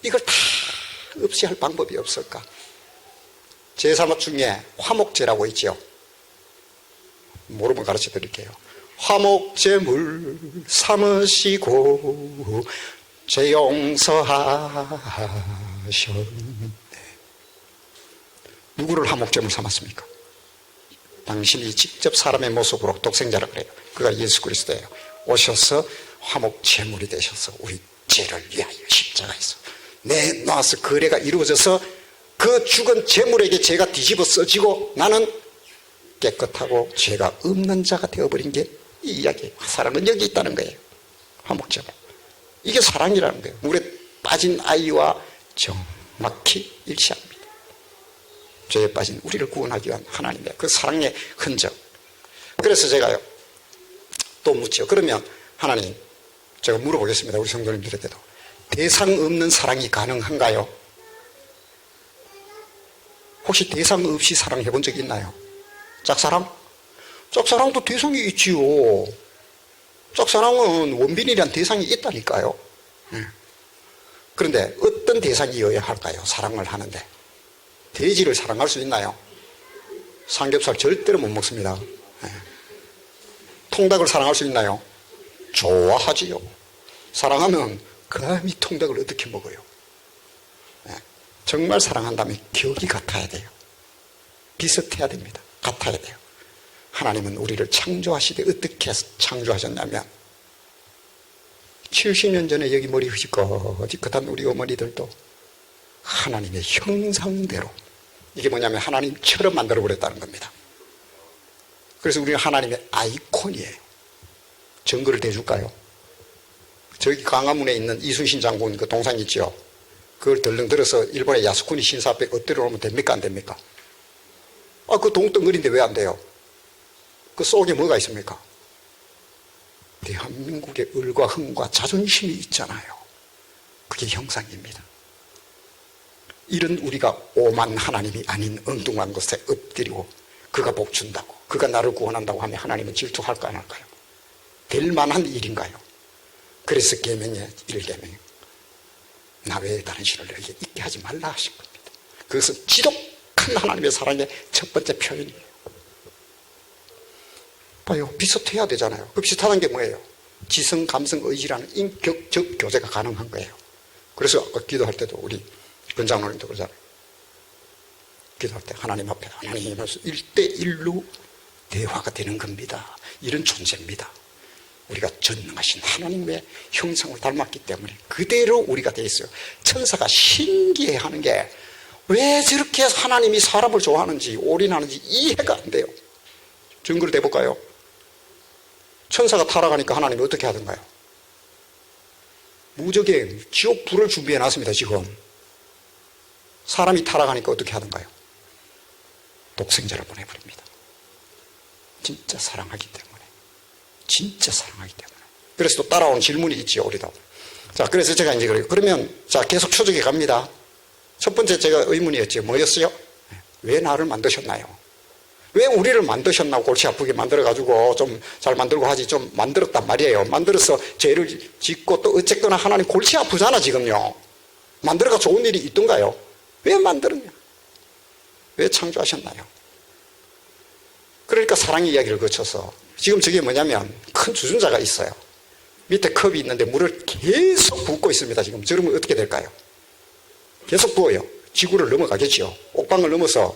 Speaker 3: 이걸 다 없이 할 방법이 없을까? 제사 중에 화목제라고 있죠. 모르면 가르쳐 드릴게요. 화목제물 삼으시고 죄 용서하셨네. 누구를 화목제물 삼았습니까? 당신이 직접 사람의 모습으로 독생자라 그래요. 그가 예수 그리스도예요. 오셔서 화목제물이 되셔서 우리 죄를 위하여 십자가에서 내놔서 거래가 이루어져서 그 죽은 제물에게 죄가 뒤집어 써지고 나는 깨끗하고 죄가 없는 자가 되어버린 게 이 이야기예요. 사랑은 여기 있다는 거예요. 화목제물. 이게 사랑이라는 거예요. 물에 빠진 아이와 정확히 일치합니다. 죄에 빠진 우리를 구원하기 위한 하나님의 그 사랑의 흔적. 그래서 제가요 또 묻죠. 그러면 하나님, 제가 물어보겠습니다. 우리 성도님들에게도 대상 없는 사랑이 가능한가요? 혹시 대상 없이 사랑해 본 적이 있나요? 짝사랑? 짝사랑도 대상이 있지요. 짝사랑은 원빈이란 대상이 있다니까요. 그런데 어떤 대상이어야 할까요? 사랑을 하는데. 돼지를 사랑할 수 있나요? 삼겹살 절대로 못 먹습니다. 통닭을 사랑할 수 있나요? 좋아하지요. 사랑하면 감히 통닭을 어떻게 먹어요? 정말 사랑한다면 격이 같아야 돼요. 비슷해야 됩니다. 같아야 돼요. 하나님은 우리를 창조하시되 어떻게 창조하셨냐면 70년 전에 여기 머리 흐지껏한 우리 어머니들도 하나님의 형상대로, 이게 뭐냐면 하나님처럼 만들어버렸다는 겁니다. 그래서 우리는 하나님의 아이콘이에요. 증거를 대줄까요? 저기 강화문에 있는 이순신 장군 그 동상 있죠. 그걸 덜렁 들어서 일본의 야스쿠니 신사 앞에 엎드려 놓으면 됩니까? 안 됩니까? 그 동덩어리인데 왜 안 돼요? 그 속에 뭐가 있습니까? 대한민국의 을과 흥과 자존심이 있잖아요. 그게 형상입니다. 이런 우리가 오만 하나님이 아닌 엉뚱한 것에 엎드리고 그가 복 준다고, 그가 나를 구원한다고 하면 하나님은 질투할까 안 할까요? 될 만한 일인가요? 그래서 계명의 1계명, 나 외에 다른 신을 너에게 있게 하지 말라 하신 겁니다. 그것은 지독한 하나님의 사랑의 첫 번째 표현이에요. 봐요, 비슷해야 되잖아요. 그 비슷하다는 게 뭐예요? 지성, 감성, 의지라는 인격적 교제가 가능한 거예요. 그래서 아까 기도할 때도 우리 권장로님도 그러잖아요. 기도할 때 하나님 앞에 하나님이면서 1대1로 대화가 되는 겁니다. 이런 존재입니다. 우리가 전능하신 하나님의 형상을 닮았기 때문에 그대로 우리가 되어 있어요. 천사가 신기해하는 게 왜 저렇게 하나님이 사람을 좋아하는지 올인하는지 이해가 안 돼요. 증거를 대볼까요? 천사가 타락하니까 하나님이 어떻게 하던가요? 무적에 지옥 불을 준비해 놨습니다. 지금 사람이 타락하니까 어떻게 하던가요? 독생자를 보내버립니다. 진짜 사랑하기 때문에. 진짜 사랑하기 때문에. 그래서 또 따라온 질문이 있지요, 우리도. 자, 그래서 제가 이제 그래요. 그러면, 자, 계속 초적에 갑니다. 첫 번째 제가 의문이었죠. 뭐였어요? 왜 나를 만드셨나요? 왜 우리를 만드셨나고 골치 아프게 만들어가지고 좀 잘 만들고 하지 좀 만들었단 말이에요. 만들어서 죄를 짓고 또 어쨌거나 하나님 골치 아프잖아, 지금요. 만들어가 좋은 일이 있던가요? 왜 만들었냐? 왜 창조하셨나요? 그러니까 사랑 이야기를 거쳐서 지금 저게 뭐냐면 큰 주전자가 있어요. 밑에 컵이 있는데 물을 계속 붓고 있습니다. 지금 저러면 어떻게 될까요? 계속 부어요. 지구를 넘어가겠죠. 옥방을 넘어서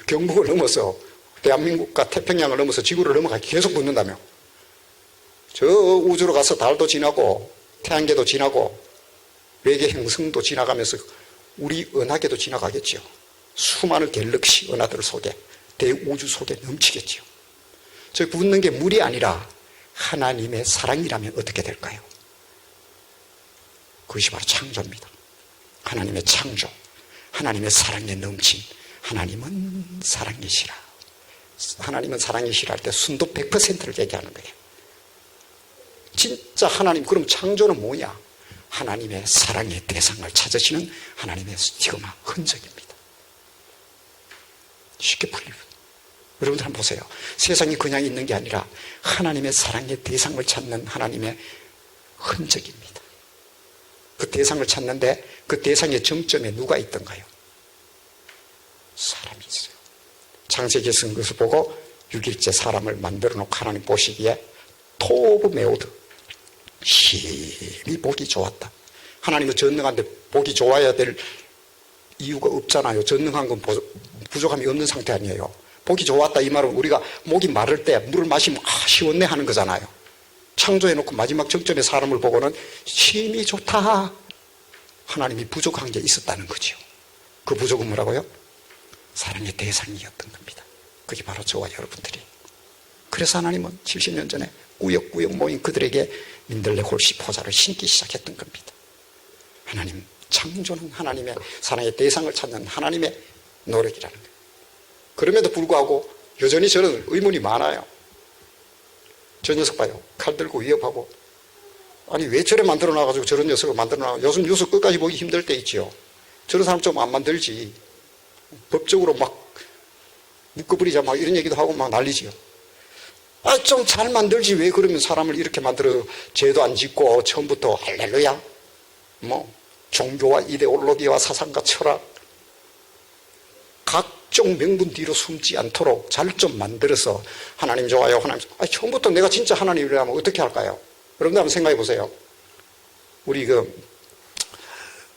Speaker 3: 경북을 넘어서 대한민국과 태평양을 넘어서 지구를 넘어가 계속 붓는다며. 저 우주로 가서 달도 지나고 태양계도 지나고 외계 행성도 지나가면서 우리 은하계도 지나가겠죠. 수많은 갤럭시 은하들 속에 대우주 속에 넘치겠죠. 저 붓는 게 물이 아니라 하나님의 사랑이라면 어떻게 될까요? 그것이 바로 창조입니다. 하나님의 창조, 하나님의 사랑에 넘친 하나님은 사랑이시라. 하나님은 사랑이시라 할 때 순도 100%를 얘기하는 거예요. 진짜 하나님, 그럼 창조는 뭐냐? 하나님의 사랑의 대상을 찾으시는 하나님의 스티그마, 흔적입니다. 쉽게 풀리고. 여러분들 한번 보세요. 세상이 그냥 있는 게 아니라 하나님의 사랑의 대상을 찾는 하나님의 흔적입니다. 그 대상을 찾는데 그 대상의 정점에 누가 있던가요? 사람이 있어요. 창세기에 쓴 것을 보고 6일째 사람을 만들어 놓고 하나님 보시기에 토브 메오드, 심히 보기 좋았다. 하나님은 전능한데 보기 좋아야 될 이유가 없잖아요. 전능한 건 부족함이 없는 상태 아니에요. 보기 좋았다 이 말은 우리가 목이 마를 때 물을 마시면 시원해 하는 거잖아요. 창조해놓고 마지막 정점에 사람을 보고는 심히 좋다. 하나님이 부족한 게 있었다는 거죠. 그 부족은 뭐라고요? 사랑의 대상이었던 겁니다. 그게 바로 저와 여러분들이. 그래서 하나님은 70년 전에 꾸역꾸역 모인 그들에게 민들레 홀씨 포자를 신기 시작했던 겁니다. 하나님, 창조는 하나님의 사랑의 대상을 찾는 하나님의 노력이라는 거예요. 그럼에도 불구하고 여전히 저는 의문이 많아요. 저 녀석 봐요. 칼 들고 위협하고. 아니 왜 저래 만들어 놔가지고 저런 녀석을 만들어 놔. 요즘 뉴스 끝까지 보기 힘들 때 있지요. 저런 사람 좀 안 만들지. 법적으로 막 묶어버리자 막 이런 얘기도 하고 막 난리지요. 아, 좀 잘 만들지. 왜 그러면 사람을 이렇게 만들어 죄도 안 짓고 처음부터 할렐루야. 뭐 종교와 이데올로기와 사상과 철학 각종 명분 뒤로 숨지 않도록 잘 좀 만들어서 하나님 좋아요. 하나님 좋아요. 아니, 처음부터 내가 진짜 하나님이라면 어떻게 할까요? 여러분들 한번 생각해 보세요. 우리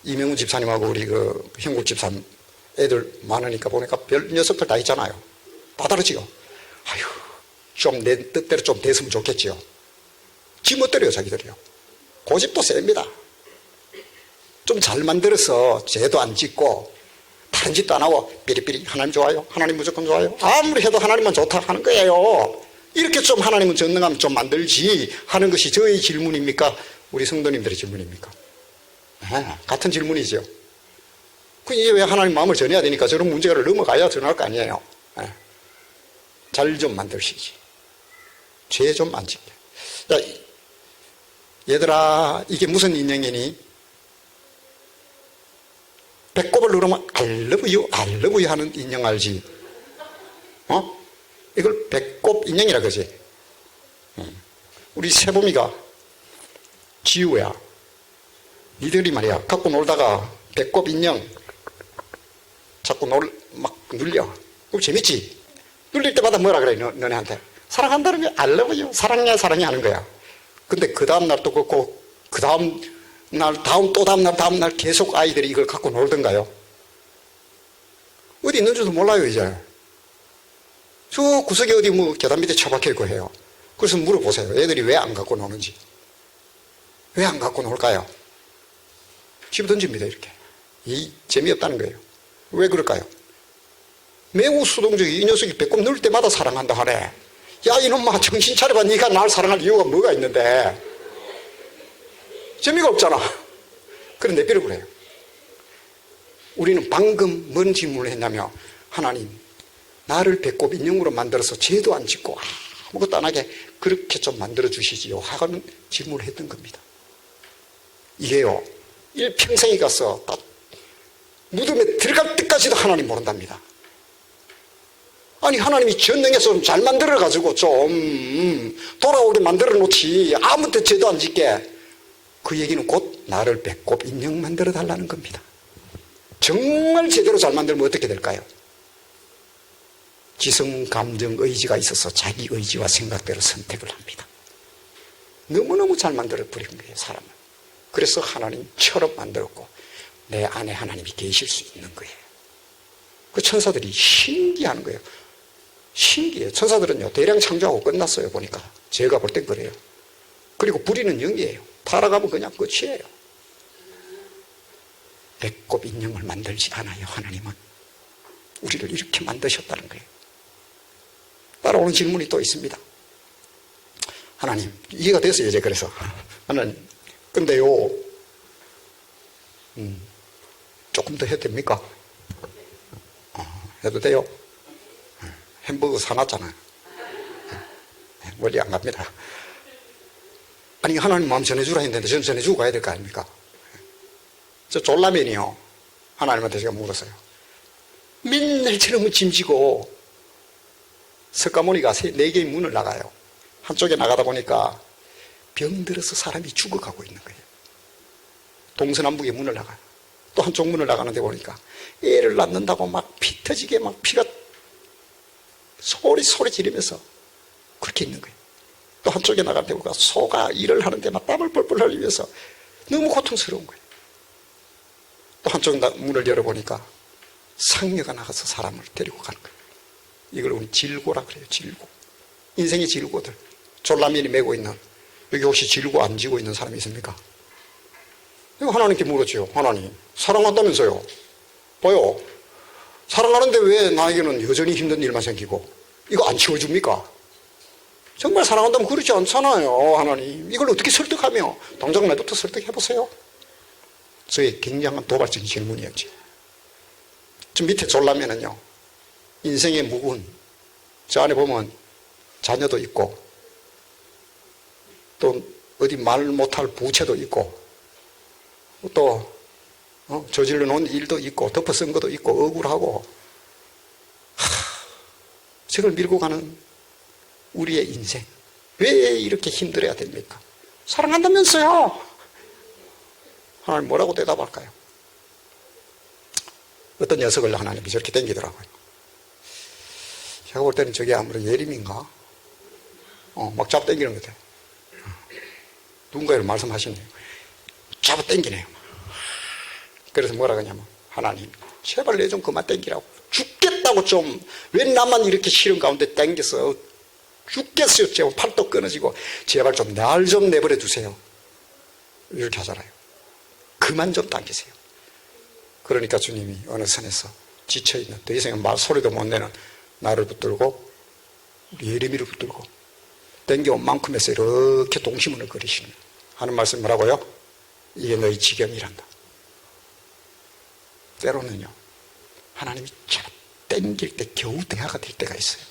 Speaker 3: 이명훈 집사님하고 우리 형국 집사님 애들 많으니까 보니까 별 녀석들 다 있잖아요. 다 다르지요. 아휴, 좀 내 뜻대로 좀 됐으면 좋겠지요. 지 멋대로요, 자기들이요. 고집도 셉니다. 좀 잘 만들어서 죄도 안 짓고 다른 짓도 안 하고 삐리삐리 하나님 좋아요. 하나님 무조건 좋아요. 아무리 해도 하나님만 좋다 하는 거예요. 이렇게 좀 하나님은 전능하면 좀 만들지 하는 것이 저의 질문입니까? 우리 성도님들의 질문입니까? 네, 같은 질문이죠. 이제 왜 하나님 마음을 전해야 되니까 저런 문제를 넘어가야 전할 거 아니에요. 네. 잘 좀 만드시지. 죄 좀 안 짓게. 야, 얘들아, 이게 무슨 인형이니? 배꼽을 누르면 I love you 하는 인형 알지? 이걸 배꼽 인형이라 그러지. 우리 세범이가 지우야. 니들이 말이야 갖고 놀다가 배꼽 인형 자꾸 막 눌려. 그럼 재밌지? 눌릴 때마다 뭐라 그래 너네한테? 사랑한다는 게 I love you. 사랑해 사랑해 하는 거야. 근데 그 다음날 또 그렇고 그 다음 날 또 다음 날 계속 아이들이 이걸 갖고 놀던가요? 어디 있는지도 몰라요 이제. 저 구석에 어디 뭐 계단 밑에 처박혀 있고 해요. 그래서 물어보세요. 애들이 왜 안 갖고 노는지. 왜 안 갖고 놀까요? 집어 던집니다 이렇게. 재미없다는 거예요. 왜 그럴까요? 매우 수동적이 이 녀석이 배꼽 넣을 때마다 사랑한다 하네. 야 이놈아 정신 차려봐. 네가 날 사랑할 이유가 뭐가 있는데. 재미가 없잖아. 그래 내버려 그래요. 우리는 방금 뭔 질문을 했냐면 하나님 나를 배꼽 인형으로 만들어서 죄도 안 짓고 아무것도 안 하게 그렇게 좀 만들어 주시지요 하는 질문을 했던 겁니다. 이게요 일평생이 가서 무덤에 들어갈 때까지도 하나님 모른답니다. 아니 하나님이 전능해서 좀 잘 만들어 가지고 좀 돌아오게 만들어 놓지 아무 때 죄도 안 짓게. 그 얘기는 곧 나를 배꼽 인형 만들어 달라는 겁니다. 정말 제대로 잘 만들면 어떻게 될까요? 지성, 감정, 의지가 있어서 자기 의지와 생각대로 선택을 합니다. 너무너무 잘 만들어 버린 거예요 사람을. 그래서 하나님처럼 만들었고 내 안에 하나님이 계실 수 있는 거예요. 그 천사들이 신기한 거예요. 신기해요. 천사들은요 대량 창조하고 끝났어요 보니까. 제가 볼 땐 그래요. 그리고 부리는 영이에요. 타락하면 그냥 끝이에요. 배꼽 인형을 만들지 않아요 하나님은. 우리를 이렇게 만드셨다는 거예요. 따라오는 질문이 또 있습니다. 하나님, 이해가 됐어요, 이제. 그래서 하나님, 근데요, 조금 더 해도 됩니까? 해도 돼요? 햄버거 사놨잖아요. 멀리 안 갑니다. 아니, 하나님 마음 전해주라 했는데 저는 전해주고 가야 될 거 아닙니까? 저 졸라맨이요, 하나님한테 제가 물었어요. 맨날 저놈은 짐지고 석가모니가 4개의 문을 나가요. 한쪽에 나가다 보니까 병들어서 사람이 죽어가고 있는 거예요. 동서남북의 문을 나가요. 또 한쪽 문을 나가는데 보니까 애를 낳는다고 막 피 터지게 막 피가 소리 지르면서 그렇게 있는 거예요. 또 한쪽에 나가는데 보니까 소가 일을 하는데 막 땀을 뻘뻘 흘리면서 너무 고통스러운 거예요. 또 한쪽 문을 열어보니까 상녀가 나가서 사람을 데리고 가는 거예요. 이걸 우리 질고라 그래요. 질고. 인생의 질고들. 졸라맨이 메고 있는, 여기 혹시 질고 안 지고 있는 사람이 있습니까? 이거 하나님께 물었죠. 하나님, 사랑한다면서요. 봐요, 사랑하는데 왜 나에게는 여전히 힘든 일만 생기고 이거 안 치워줍니까? 정말 사랑한다면 그렇지 않잖아요. 하나님, 이걸 어떻게 설득하며? 당장 내부터 설득해보세요. 저의 굉장한 도발적인 질문이었죠. 저 밑에 졸라면은요, 인생의 무군, 저 안에 보면 자녀도 있고 또 어디 말 못할 부채도 있고 또 저질러 놓은 일도 있고 덮어 쓴 것도 있고 억울하고, 저걸 밀고 가는 우리의 인생, 왜 이렇게 힘들어야 됩니까? 사랑한다면서요. 하나님 뭐라고 대답할까요? 어떤 녀석을 하나님이 저렇게 땡기더라고요. 제가 볼 때는 저게 아무래도 예림인가? 막 잡아 당기는 것 같아요. 누군가를 말씀하시네요. 잡아 당기네요. 그래서 뭐라 그러냐면, 하나님, 제발 내 좀 그만 당기라고. 죽겠다고 좀, 왜 나만 이렇게 싫은 가운데 당겨서 죽겠어요. 제발 팔도 끊어지고, 제발 좀 날 좀 내버려 두세요. 이렇게 하잖아요. 그만 좀 당기세요. 그러니까 주님이 어느 선에서 지쳐있는, 더 이상 말 소리도 못 내는 나를 붙들고 예레미를 붙들고 땡겨온 만큼 해서 이렇게 동시문을 그리시는, 하는 말씀 뭐라고요? 이게 너희 지경이란다. 때로는요, 하나님이 잡아 땡길 때 겨우 대화가 될 때가 있어요.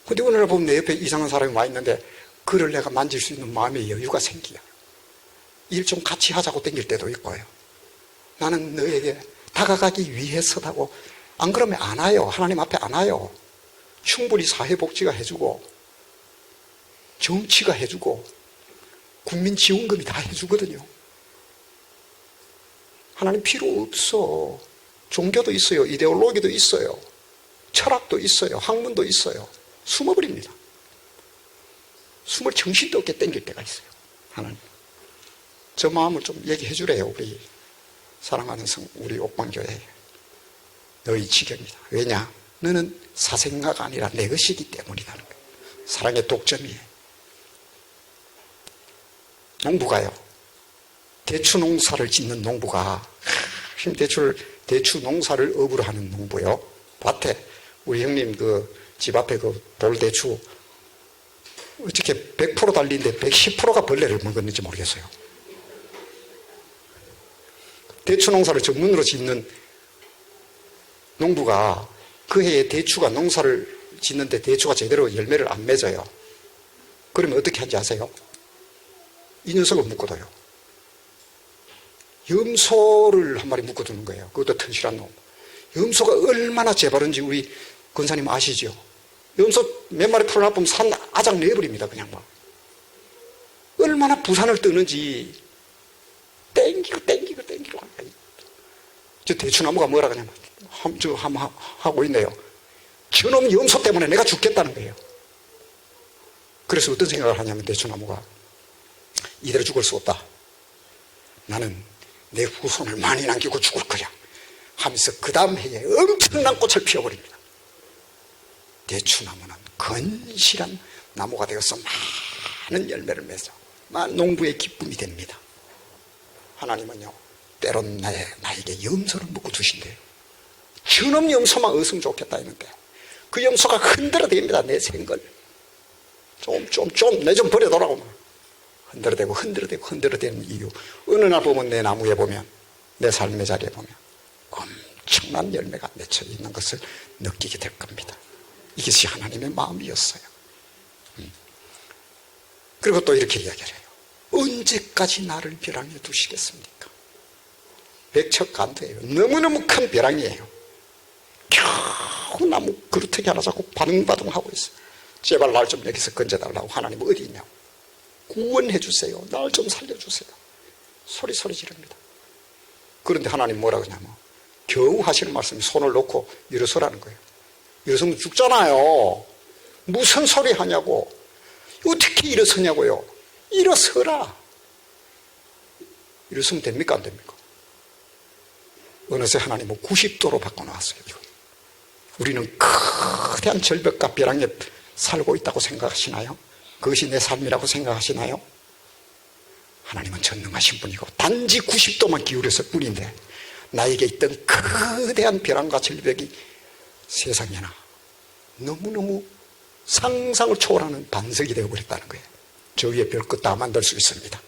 Speaker 3: 근데 오늘 보면 내 옆에 이상한 사람이 와 있는데 그를 내가 만질 수 있는 마음의 여유가 생기요. 일 좀 같이 하자고 땡길 때도 있고요. 나는 너에게 다가가기 위해서다고, 안 그러면 안 와요. 하나님 앞에 안 와요. 충분히 사회복지가 해주고 정치가 해주고 국민지원금이 다 해주거든요. 하나님 필요 없어. 종교도 있어요. 이데올로기도 있어요. 철학도 있어요. 학문도 있어요. 숨어버립니다. 숨을 정신도 없게 땡길 때가 있어요. 하나님, 저 마음을 좀 얘기해 주래요. 우리 사랑하는 우리 옥방교회. 너희 지경이다. 왜냐? 너는 사생아가 아니라 내 것이기 때문이라는 거예요. 사랑의 독점이에요. 농부가요, 대추 농사를 짓는 농부가, 대추 농사를 업으로 하는 농부요, 밭에 우리 형님 그 집 앞에 그 돌대추 어떻게 100% 달리는데 110%가 벌레를 먹었는지 모르겠어요. 대추 농사를 전문으로 짓는 농부가 그 해에 대추가 농사를 짓는데 대추가 제대로 열매를 안 맺어요. 그러면 어떻게 하는지 아세요? 이 녀석을 묶어둬요. 염소를 한 마리 묶어두는 거예요. 그것도 튼실한 놈. 염소가 얼마나 재바른지 우리 권사님 아시죠? 염소 몇 마리 풀어놔보면 산 아작 내버립니다. 그냥 막. 얼마나 부산을 뜨는지 땡기고. 저 대추나무가 뭐라 그러냐면, 하고 있네요. 저놈 염소 때문에 내가 죽겠다는 거예요. 그래서 어떤 생각을 하냐면, 대추나무가 이대로 죽을 수 없다. 나는 내 후손을 많이 남기고 죽을 거야 하면서 그 다음 해에 엄청난 꽃을 피워버립니다. 대추나무는 건실한 나무가 되어서 많은 열매를 맺어 농부의 기쁨이 됩니다. 하나님은요, 때론 나에게 염소를 묶어 두신대요. 저놈 염소만 없으면 좋겠다 했는데 그 염소가 흔들어댑니다. 내 생걸. 내 좀 버려둬라고. 흔들어대는 이유. 어느 날 보면 내 나무에 보면, 내 삶의 자리에 보면 엄청난 열매가 맺혀 있는 것을 느끼게 될 겁니다. 이것이 하나님의 마음이었어요. 그리고 또 이렇게 이야기를 해요. 언제까지 나를 벼랑에 두시겠습니까? 백척간도예요. 너무너무 큰 벼랑이에요. 겨우 나무 그루터기 하나 잡고 바둥바둥하고 있어요. 제발 날 좀 여기서 건져달라고. 하나님 어디 있냐고. 구원해 주세요. 날 좀 살려주세요. 소리 지릅니다. 그런데 하나님 뭐라고 하냐면 겨우 하시는 말씀이 손을 놓고 일어서라는 거예요. 일어서면 죽잖아요. 무슨 소리 하냐고. 어떻게 일어서냐고요. 일어서라. 일어서면 됩니까 안 됩니까? 어느새 하나님은 90도로 바꿔놓았어요. 우리는 거대한 절벽과 벼랑에 살고 있다고 생각하시나요? 그것이 내 삶이라고 생각하시나요? 하나님은 전능하신 분이고 단지 90도만 기울였을 뿐인데 나에게 있던 거대한 벼랑과 절벽이 세상에나 너무너무 상상을 초월하는 반석이 되어버렸다는 거예요. 저 위에 별것 다 만들 수 있습니다.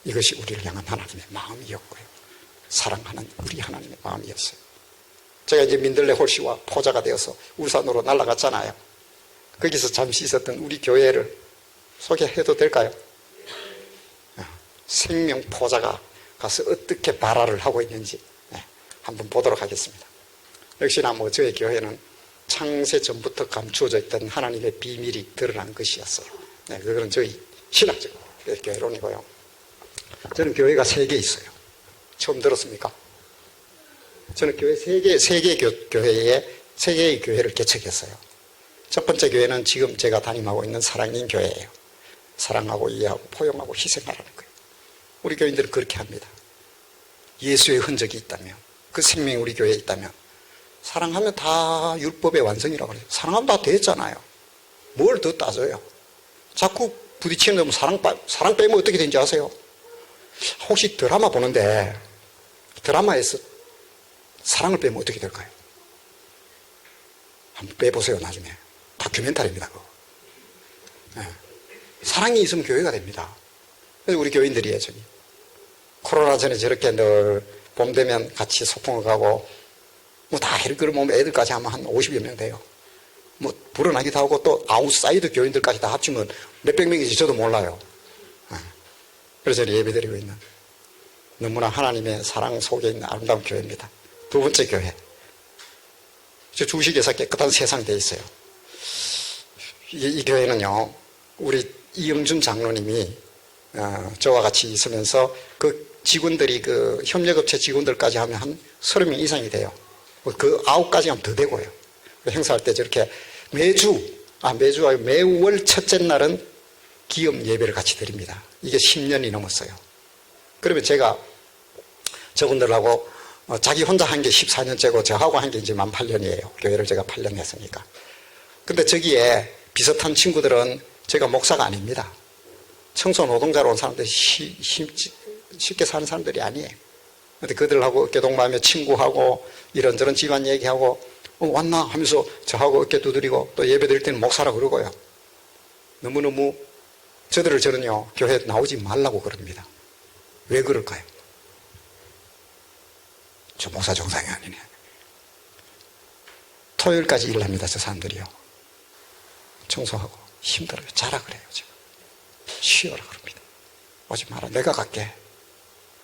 Speaker 3: 이것이 우리를 향한 하나님의 마음이었고요. 사랑하는 우리 하나님의 마음이었어요. 제가 이제 민들레 홀씨와 포자가 되어서 울산으로 날아갔잖아요. 거기서 잠시 있었던 우리 교회를 소개해도 될까요? 생명 포자가 가서 어떻게 발화를 하고 있는지 한번 보도록 하겠습니다. 역시나 저희 교회는 창세 전부터 감추어져 있던 하나님의 비밀이 드러난 것이었어요. 그건 저희 신학적 교회론이고요. 저는 교회가 3개 있어요. 처음 들었습니까? 저는 교회 3개 교회에 3개의 교회를 개척했어요. 첫 번째 교회는 지금 제가 담임하고 있는 사랑인 교회예요. 사랑하고 이해하고 포용하고 희생하라는 거예요. 우리 교인들은 그렇게 합니다. 예수의 흔적이 있다면, 그 생명이 우리 교회에 있다면 사랑하면 다 율법의 완성이라고 그래요. 사랑하면 다 됐잖아요. 뭘 더 따져요? 자꾸 부딪히는 놈은 사랑 빼면 어떻게 되는지 아세요? 혹시 드라마 보는데 드라마에서 사랑을 빼면 어떻게 될까요? 한번 빼보세요. 나중에 다큐멘터리입니다. 그거. 사랑이 있으면 교회가 됩니다. 그래서 우리 교인들이에요. 저기 코로나 전에 저렇게 늘 봄 되면 같이 소풍을 가고 다 해를 끌어모으면 애들까지 하면 한 50여 명 돼요. 불어나기도 하고 또 아웃사이드 교인들까지 다 합치면 몇백 명인지 저도 몰라요. 그래서 저는 예배드리고 있는 너무나 하나님의 사랑 속에 있는 아름다운 교회입니다. 두 번째 교회. 저 주식에서 깨끗한 세상 돼 있어요. 이 교회는요, 우리 이영준 장로님이 저와 같이 있으면서 그 직원들이 그 협력업체 직원들까지 하면 한 30명 이상이 돼요. 그 9가지 하면 더 되고요. 행사할 때 저렇게 매월 첫째 날은 기업 예배를 같이 드립니다. 이게 10년이 넘었어요. 그러면 제가 저분들하고 자기 혼자 한 게 14년째고 저하고 한 게 이제 만 8년이에요. 교회를 제가 8년 했으니까. 근데 저기에 비슷한 친구들은 제가 목사가 아닙니다. 청소 노동자로 온 사람들이 쉽게 사는 사람들이 아니에요. 근데 그들하고 어깨동무하며 친구하고 이런저런 집안 얘기하고 왔나 하면서 저하고 어깨 두드리고 또 예배 드릴 때는 목사라 그러고요. 너무너무 저는요 교회에 나오지 말라고 그럽니다. 왜 그럴까요? 저 목사 정상이 아니네. 토요일까지 일합니다. 저 사람들이요. 청소하고 힘들어요. 자라 그래요. 제가. 쉬어라 그럽니다. 오지 마라. 내가 갈게.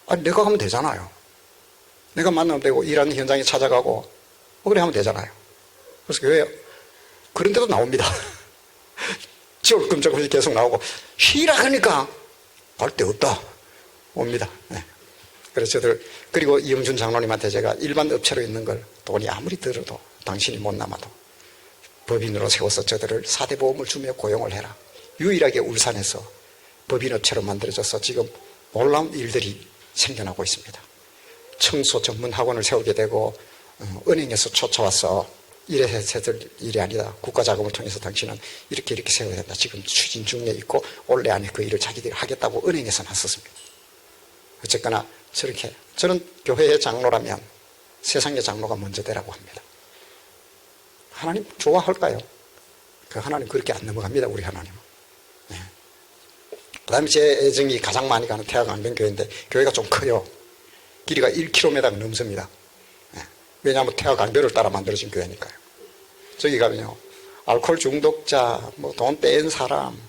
Speaker 3: 아니 내가 가면 되잖아요. 내가 만나면 되고 일하는 현장에 찾아가고 그래 하면 되잖아요. 그래서 교회 그런 데도 나옵니다. 지올 끔찍없이 계속 나오고 쉬라 하니까 갈 데 없다 옵니다. 네. 그래서 저들 그리고 이영준 장로님한테 제가 일반 업체로 있는 걸 돈이 아무리 들어도 당신이 못 남아도 법인으로 세워서 저들을 4대 보험을 주며 고용을 해라. 유일하게 울산에서 법인업체로 만들어져서 지금 놀라운 일들이 생겨나고 있습니다. 청소 전문 학원을 세우게 되고 은행에서 쫓아와서 이래서 일이 아니다. 국가 자금을 통해서 당신은 이렇게 세워야 된다. 지금 추진 중에 있고 올해 안에 그 일을 자기들이 하겠다고 은행에서 나섰습니다. 어쨌거나 저렇게 저는 교회의 장로라면 세상의 장로가 먼저 되라고 합니다. 하나님 좋아할까요? 그 하나님 그렇게 안 넘어갑니다, 우리 하나님은. 네. 그 다음에 제 애정이 가장 많이 가는 태화강변교회인데, 교회가 좀 커요. 길이가 1km가 넘습니다. 네. 왜냐하면 태화강변을 따라 만들어진 교회니까요. 저기 가면요, 알코올 중독자, 뭐 돈 뺀 사람,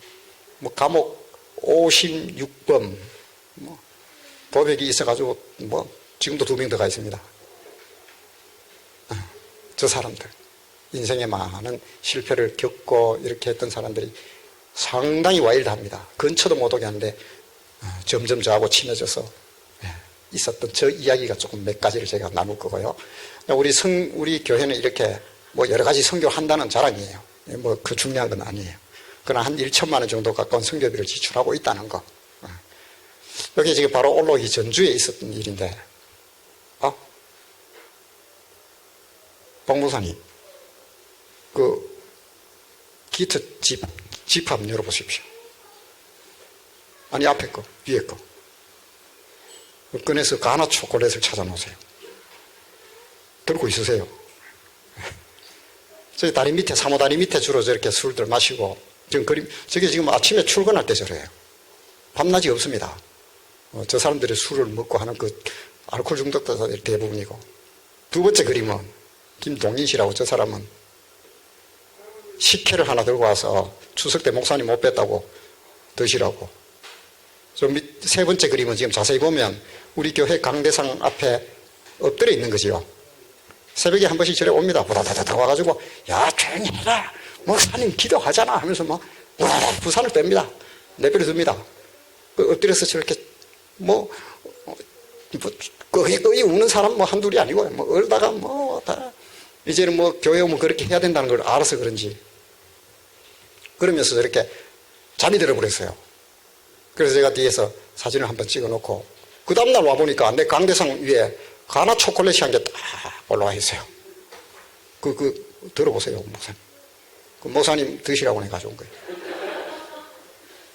Speaker 3: 뭐 감옥 56범, 뭐 도백이 있어가지고 뭐 지금도 2명 더 가 있습니다. 저 사람들, 인생에 많은 실패를 겪고 이렇게 했던 사람들이 상당히 와일드합니다. 근처도 못 오게 하는데 점점 저하고 친해져서 있었던 저 이야기가 조금 몇 가지를 제가 나눌 거고요. 우리 교회는 이렇게 뭐 여러 가지 선교를 한다는 자랑이에요. 뭐 그 중요한 건 아니에요. 그러나 한 1천만 원 정도 가까운 선교비를 지출하고 있다는 거. 여기 지금 바로 올라오기 전주에 있었던 일인데, 박목사님, 그 기트 지프 한번 열어보십시오. 아니, 앞에 거, 위에 거. 꺼내서 가나 초콜릿을 찾아놓으세요. 들고 있으세요. 저기 다리 밑에, 사모다리 밑에 주로 저렇게 술들 마시고, 저게 지금 아침에 출근할 때 저래요. 밤낮이 없습니다. 저 사람들이 술을 먹고 하는 그 알코올 중독자들 대부분이고. 두 번째 그림은 김동인 씨라고, 저 사람은 식혜를 하나 들고 와서 추석 때 목사님 못 뺐다고 드시라고. 세 번째 그림은 지금 자세히 보면 우리 교회 강대상 앞에 엎드려 있는 거지요. 새벽에 한 번씩 저래 옵니다. 부다다다 와가지고, 야, 조용히 해라. 목사님 기도하잖아. 하면서 막, 부산을 뺍니다. 내버려 둡니다. 엎드려서 저렇게, 거의 우는 사람 한둘이 아니고요. 얼다가 다, 이제는 교회 오면 그렇게 해야 된다는 걸 알아서 그런지. 그러면서 저렇게 잠이 들어버렸어요. 그래서 제가 뒤에서 사진을 한번 찍어 놓고, 그 다음날 와보니까 내 강대상 위에 가나 초콜릿이 한 개 딱 올라와 있어요. 들어보세요, 목사님. 목사님 드시라고 내가 가져온 거예요.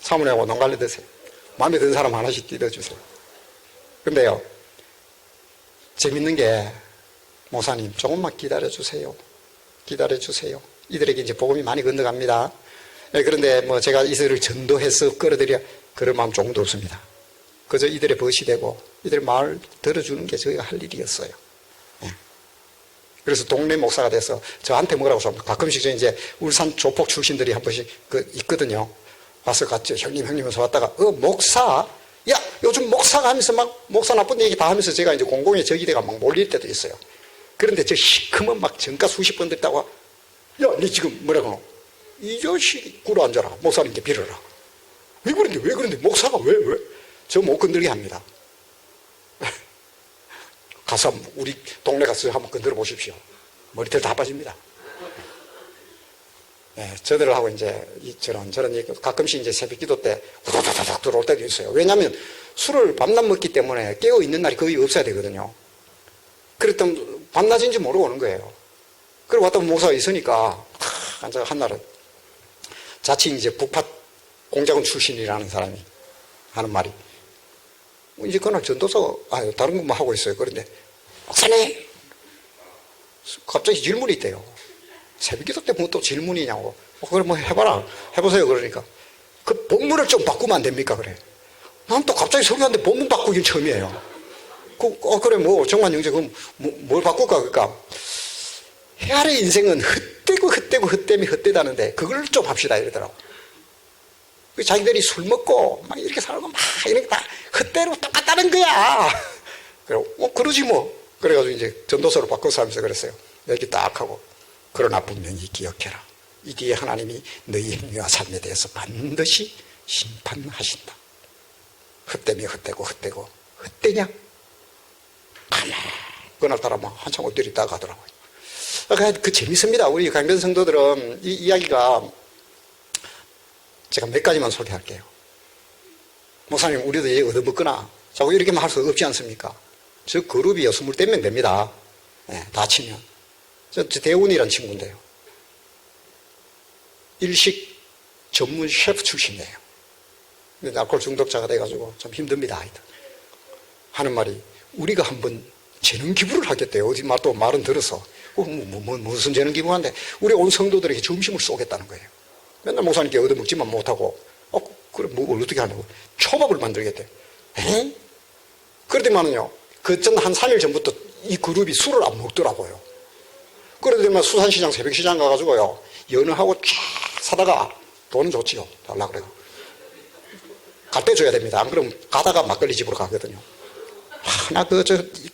Speaker 3: 사모님하고 농갈래 드세요. 마음에 드는 사람 하나씩 뜯어주세요. 근데요, 재밌는 게, 목사님, 조금만 기다려주세요. 기다려주세요. 이들에게 이제 복음이 많이 건너갑니다. 그런데 제가 이들을 전도해서 끌어들여, 그럴 마음 조금도 없습니다. 그저 이들의 벗이 되고, 이들의 말을 들어주는 게 저희가 할 일이었어요. 그래서 동네 목사가 돼서 저한테 뭐라고 좀 가끔씩 저 이제 울산 조폭 출신들이 한 번씩 있거든요. 와서 갔죠. 형님 하면서 왔다가, 목사? 야, 요즘 목사가 하면서 막, 목사 나쁜 얘기 다 하면서 제가 이제 공공의 적이대가 막 몰릴 때도 있어요. 그런데 저 시커먼 막 정가 수십 번 듣다가, 야, 니 지금 뭐라고? 이 자식이 꿇어 앉아라. 목사님께 빌어라. 왜 그런데? 목사가 왜? 저 못 건들게 합니다. 가서 우리 동네 가서 한번 건드려 보십시오. 머리털 다 빠집니다. 네, 저들하고 이제 저런 가끔씩 이제 새벽 기도 때 후다다닥 들어올 때도 있어요. 왜냐하면 술을 밤낮 먹기 때문에 깨어 있는 날이 거의 없어야 되거든요. 그랬더니 밤낮인지 모르고 오는 거예요. 그리고 왔다 목사가 있으니까 앉아 한날은 자칭 이제 북팟 공작원 출신이라는 사람이 하는 말이, 이제 그날 전도서 다른 것만 하고 있어요. 그런데 목사님, 갑자기 질문이 있대요. 새벽기도 때 뭐 또 질문이냐고. 그래 해봐라. 해보세요. 그러니까 그 본문을 좀 바꾸면 안 됩니까? 그래. 난 또 갑자기 설교하는데 본문 바꾸긴 처음이에요. 그래 정말 형제 그럼 뭘 바꿀까? 그러니까 해 아래 인생은 헛되고 헛되다는데 그걸 좀 합시다 이러더라고. 자기들이 술 먹고 막 이렇게 살고 막 이렇게 다 헛되로 똑같다는 거야. 그래, 그러지 뭐. 그래가지고 이제 전도서로 바꿔서 하면서 그랬어요. 여기 딱 하고, 그러나 분명히 기억해라. 이 뒤에 하나님이 너희 행위와 삶에 대해서 반드시 심판하신다. 헛되며 헛되고 헛되냐? 가만. 그날따라 막 한참 엎드려 있다가 가더라고요. 그 재밌습니다. 우리 강변 성도들은 이 이야기가, 제가 몇 가지만 소개할게요. 목사님, 우리도 얘 얻어먹거나 자꾸 이렇게만 할 수 없지 않습니까? 저 그룹이 24명 됩니다. 네, 다 치면. 저 대운이라는 친구인데요. 일식 전문 셰프 출신이에요. 근데 알코올 중독자가 돼가지고 좀 힘듭니다. 하여튼. 하는 말이, 우리가 한번 재능 기부를 하겠대요. 어디 또 말은 들어서. 무슨 죄는 기부한데 우리 온 성도들에게 점심을 쏘겠다는 거예요. 맨날 목사님께 얻어먹지만 못하고 그럼 뭘 어떻게 하냐고 초밥을 만들겠대. 에? 그러더만은요 그 전 한 3일 전부터 이 그룹이 술을 안 먹더라고요. 그러더만 수산시장 새벽시장 가가지고요 연어하고 쫙 사다가 돈은 좋지요. 달라 그래요. 갈 때 줘야 됩니다. 안 그러면 가다가 막걸리 집으로 가거든요. 나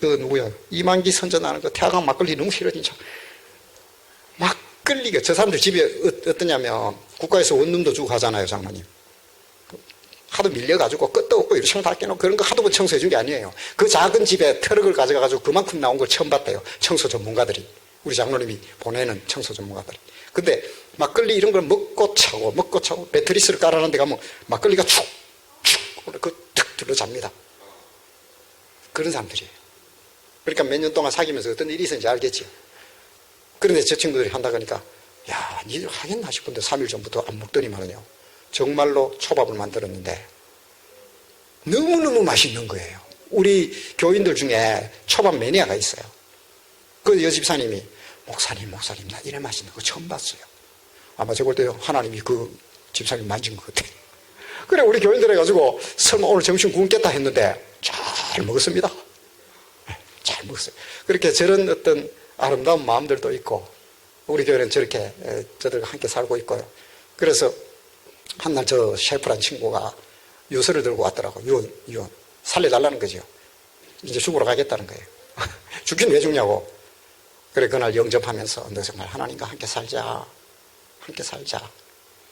Speaker 3: 누구야 이만기 선전하는 그 태화강 막걸리 너무 싫어 진짜. 막걸리가 저 사람들 집에 어떠냐면 국가에서 원룸도 주고 가잖아요 장로님. 하도 밀려가지고 끝도 없고 이렇게 다 깨놓고 그런 거 하도 청소해 준 게 아니에요. 그 작은 집에 트럭을 가져가가지고 그만큼 나온 걸 처음 봤대요. 청소 전문가들이. 우리 장로님이 보내는 청소 전문가들이. 근데 막걸리 이런 걸 먹고 차고 배터리스를 깔아놓은 데 가면 막걸리가 축축 툭 들러잡니다. 그런 사람들이에요. 그러니까 몇 년 동안 사귀면서 어떤 일이 있었는지 알겠지요. 그런데 저 친구들이 한다 그러니까 야 니들 하겠나 싶은데 3일 전부터 안 먹더니만요 정말로 초밥을 만들었는데 너무너무 맛있는 거예요. 우리 교인들 중에 초밥 매니아가 있어요. 그 여집사님이 목사님 나 이래 맛있는 거 처음 봤어요. 아마 저볼 때요 하나님이 그 집사님 만진 것 같아요. 그래 우리 교인들 해가지고 설마 오늘 점심 굶겠다 했는데 잘 먹었습니다. 잘 먹었어요. 그렇게 저런 어떤 아름다운 마음들도 있고 우리 교회는 저렇게 저들과 함께 살고 있고요. 그래서 한날 저 셰프란 친구가 유서를 들고 왔더라고요. 유언 살려달라는 거죠. 이제 죽으러 가겠다는 거예요. 죽긴 왜 죽냐고. 그래 그날 영접하면서 너 정말 하나님과 함께 살자.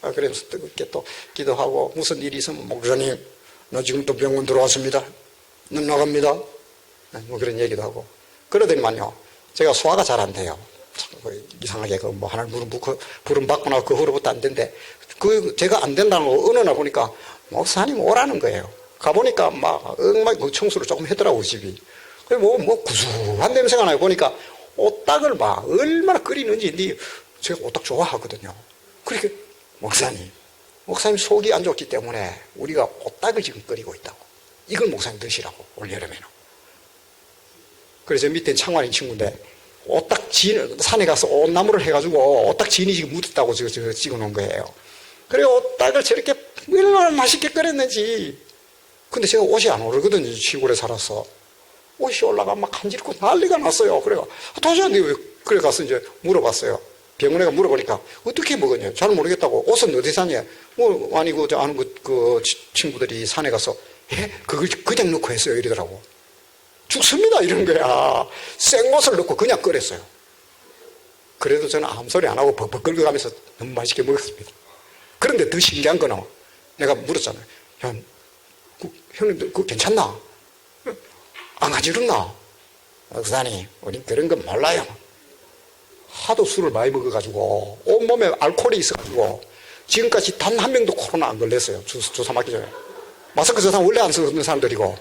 Speaker 3: 그러면서 뜨겁게 또 기도하고 무슨 일이 있으면 목사님 나 지금 또 병원 들어왔습니다. 넌 나갑니다. 뭐 그런 얘기도 하고. 그러더니만요 제가 소화가 잘 안 돼요. 이상하게 뭐 하나님 부름 받고 나서 그 후로부터 안 된대. 제가 안 된다는 거 어느 날 보니까 목사님 오라는 거예요. 가보니까 막 엉망 청소를 조금 했더라고 집이. 뭐 구수한 냄새가 나요. 보니까 오딱을 막 얼마나 끓이는지 제가 오딱 좋아하거든요. 그렇게 목사님 속이 안 좋기 때문에 우리가 오딱을 지금 끓이고 있다고. 이걸 목사님 드시라고 올여름에는. 그래서 밑에 창관인 친구인데 오딱 산에 가서 온나무를 해가지고 오딱 진이 지금 묻었다고 찍어놓은 거예요. 그래 오딱을 저렇게 얼마나 맛있게 끓였는지. 근데 제가 옷이 안 오르거든요. 시골에 살아서. 옷이 올라가 막 간지럽고 난리가 났어요. 그래가 도대체 왜 그래 가서 이제 물어봤어요. 병원에 가 물어보니까 어떻게 먹었냐. 잘 모르겠다고. 옷은 어디 샀냐. 아니 아는 그 친구들이 산에 가서 그걸 그냥 넣고 했어요. 이러더라고. 죽습니다 이런 거야. 생옷을 넣고 그냥 끓였어요. 그래도 저는 아무 소리 안 하고 벅벅 긁어가면서 너무 맛있게 먹었습니다. 그런데 더 신기한 거는 내가 물었잖아요. 형님들 그거 괜찮나? 안 가지rus나? 목사님 우린 그런 건 몰라요. 하도 술을 많이 먹어가지고 온몸에 알코올이 있어가지고 지금까지 단 한 명도 코로나 안 걸렸어요. 주사 맞기 전에. 마스크 저 사람 원래 안 쓰는 사람들이고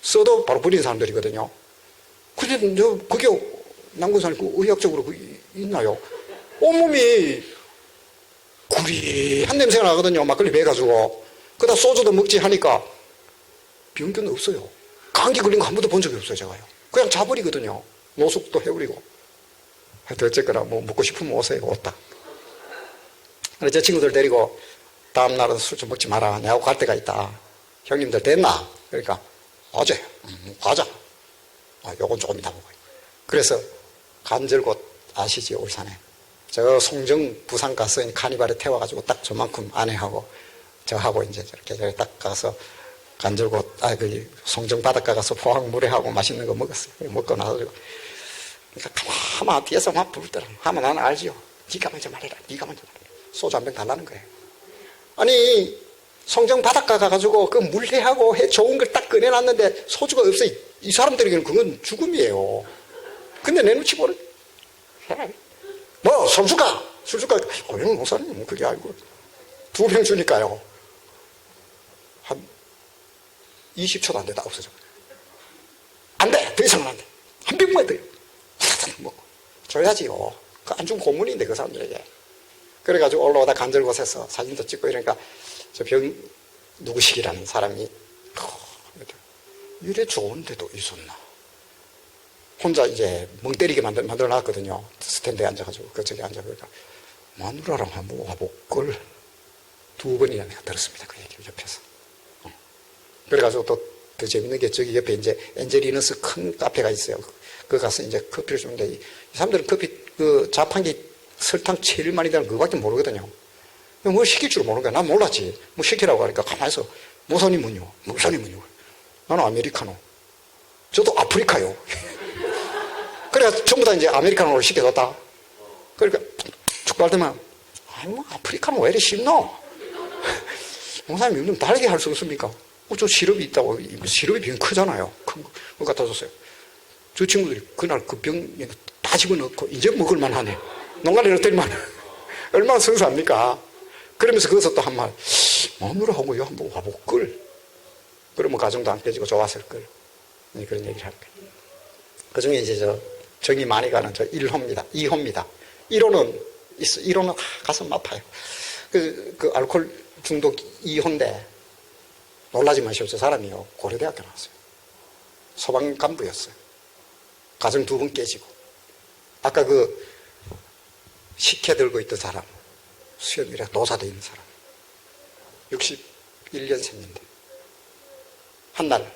Speaker 3: 써도 바로 버리는 사람들이거든요. 근데 그게 남군사님 의학적으로 있나요? 온몸이 구리한 냄새가 나거든요. 막걸리 배가지고. 그러다 소주도 먹지 하니까 병균 없어요. 감기 걸린 거 한 번도 본 적이 없어요. 제가요. 그냥 자버리거든요. 노숙도 해버리고. 하여튼 어쨌거나 뭐 먹고 싶으면 오세요. 왔다. 제 친구들 데리고 다음날은 술 좀 먹지 마라. 내하고 갈 데가 있다. 형님들 됐나? 그러니까 어제 가자. 요건 조금 이따 먹어요. 그래서 간절곶 아시죠? 울산에. 저 송정 부산 가서 카니발에 태워가지고 딱 저만큼 아내하고 저하고 이제 저렇게 딱 가서 간절곶 그 송정 바닷가 가서 포항물회하고 맛있는 거 먹었어요. 먹고 나서 그러니까 가만 뒤에서 막 부르더라. 하면 나는 알지요. 네가 먼저 말해라. 네가 먼저 말해라. 소주 한 병 달라는 거예요. 아니 송정 바닷가 가가지고 그 물회하고 해 좋은 걸 딱 꺼내놨는데 소주가 없어. 이 사람들에게는 그건 죽음이에요. 근데 내 눈치 보는 뭐 술 줄까? 형 목사님 그게 아니고 2병 주니까요. 한 20초도 안 되다 없어져. 안 돼. 더 이상은 안 돼. 한 병만 더요. 뭐 줘야지요. 그 안 준 고문인데 그 사람들에게. 그래가지고 올라오다 간절곶에서 사진도 찍고 이러니까 저 병 누구식이라는 사람이 이래 좋은데도 있었나. 혼자 이제 멍 때리게 만들어 놨거든요. 스탠드에 앉아가지고, 저기 앉아보니까, 마누라랑 한번 와볼걸. 2번이나 내가 들었습니다. 그 얘기를 옆에서. 그래가지고 또 더 재밌는 게 저기 옆에 이제 엔젤리너스 큰 카페가 있어요. 그 가서 이제 커피를 주는데, 이 사람들은 커피, 그 자판기 설탕 제일 많이 드는 그거밖에 모르거든요. 뭐 시킬 줄 모르는 거야. 난 몰랐지. 뭐 시키라고 하니까 가만히 있어. 모사님은요? 모사님은요? 나는 아메리카노. 저도 아프리카요. 그래서 전부 다 이제 아메리카노를 시켜줬다. 그러니까 축구할 때만, 아니, 뭐, 아프리카노 왜 이렇게 쉽노? 목사님, 요즘 다르게 할 수 없습니까? 저 시럽이 있다고. 시럽이 병 크잖아요. 큰 거 갖다 줬어요. 저 친구들이 그날 그 병 다 집어넣고, 이제 먹을만 하네. 농가리를 때리면 얼마나 성사합니까? 그러면서 거기서 또 한 말, 마누라하고 요 한번 와볼걸. 그러면 가정도 안 깨지고 좋았을걸. 그런 얘기를 하는 거예요. 그 중에 이제 정이 많이 가는 1호입니다. 2호입니다. 1호는 있어. 1호는 가슴 아파요. 그 알코올 중독 2호인데, 놀라지 마시오. 저 사람이요. 고려대학교 나왔어요. 소방 간부였어요. 가정 2번 깨지고. 아까 그 식혜 들고 있던 사람, 수염이라 노사돼 있는 사람. 61년생인데. 한날,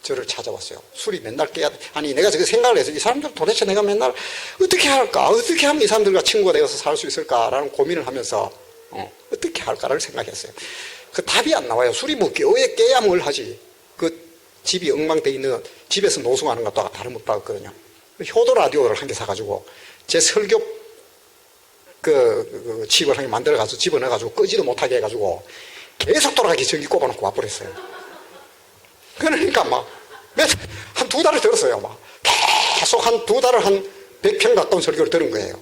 Speaker 3: 저를 찾아왔어요. 술이 맨날 깨야 돼. 아니, 내가 저거 생각을 해서 이 사람들 도대체 내가 맨날 어떻게 할까? 어떻게 하면 이 사람들과 친구가 되어서 살 수 있을까라는 고민을 하면서, 어떻게 할까를 생각했어요. 그 답이 안 나와요. 술이 뭐 깨야 뭘 하지. 그 집이 엉망돼 있는, 집에서 노숙하는 것도 다름없다거든요. 효도 라디오를 한 개 사가지고, 제 설교, 그 칩을 한 개 만들어가지고 집어넣어가지고 끄지도 못하게 해가지고, 계속 돌아가기 전기 꼽아놓고 와버렸어요. 그러니까 한 2달을 들었어요. 계속 한 2달을 한 100편 가까운 설교를 들은 거예요.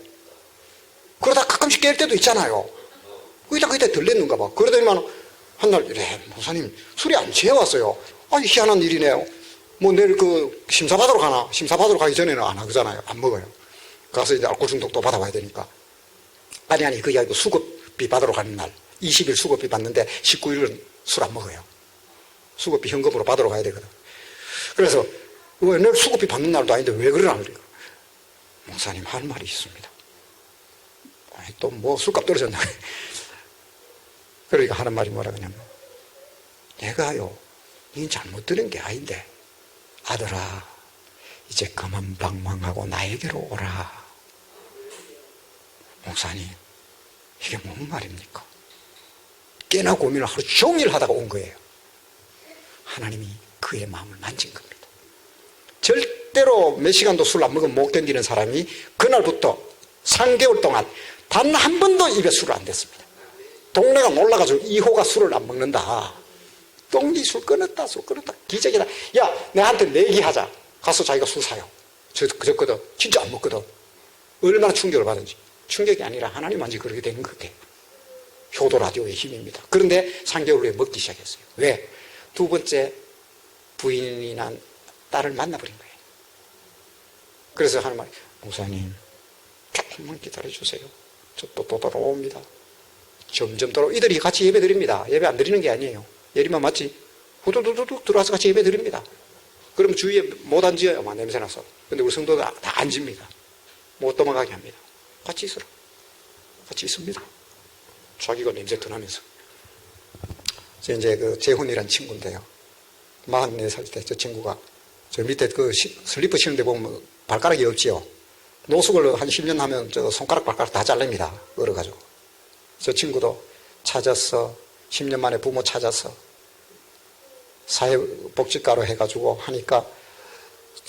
Speaker 3: 그러다 가끔씩 깰 때도 있잖아요. 그때 들렸는가 봐. 그러더니만 한날 이래, 목사님 술이 안 취해왔어요. 아니, 희한한 일이네요. 뭐 내일 그 심사받으러 가나? 심사받으러 가기 전에는 안 하잖아요. 안 먹어요. 가서 이제 알코올 중독도 받아봐야 되니까. 아니, 그게 아니고 수급비 받으러 가는 날. 20일 수급비 받는데 19일은 술 안 먹어요. 수급비 현금으로 받으러 가야 되거든. 그래서 내일 수급비 받는 날도 아닌데 왜 그러나 그래요. 목사님 할 말이 있습니다. 아니, 또 뭐 술값 떨어졌나. 그러니까 하는 말이 뭐라 그러냐면, 내가요, 니 잘못 들은 게 아닌데, 아들아, 이제 그만 방황하고 나에게로 오라. 목사님, 이게 뭔 말입니까? 꽤나 고민을 하루 종일 하다가 온 거예요. 하나님이 그의 마음을 만진 겁니다. 절대로 몇 시간도 술 안 먹으면 못 견디는 사람이 그날부터 3개월 동안 단 한 번도 입에 술을 안 댔습니다. 동네가 놀라가지고 2호가 술을 안 먹는다. 똥니 술 끊었다, 술 끊었다. 기적이다. 야, 내한테 내기하자. 가서 자기가 술 사요. 그랬거든. 진짜 안 먹거든. 얼마나 충격을 받은지. 충격이 아니라 하나님 만지 그렇게 되는 거게. 효도 라디오의 힘입니다. 그런데 3개월 후에 먹기 시작했어요. 왜? 2번째 부인이 난 딸을 만나버린 거예요. 그래서 하는 말이, 목사님, 조금만 기다려주세요. 저 또 돌아옵니다. 점점 돌아오고, 이들이 같이 예배 드립니다. 예배 안 드리는 게 아니에요. 예리만 맞지? 후두두둑 들어와서 같이 예배 드립니다. 그러면 주위에 못 앉아요. 막 냄새나서. 근데 우리 성도들 다 앉습니다. 못 도망가게 합니다. 같이 있으라. 같이 있습니다. 자기가 냄새 터나면서. 이제 그 재훈이라는 친구인데요. 44살 때 저 친구가 저 밑에 그 슬리퍼 신는데 보면 발가락이 없지요. 노숙을 한 10년 하면 저 손가락 발가락 다 잘립니다. 얼어가지고. 저 친구도 찾았어. 10년 만에 부모 찾아서 사회복지과로 해가지고 하니까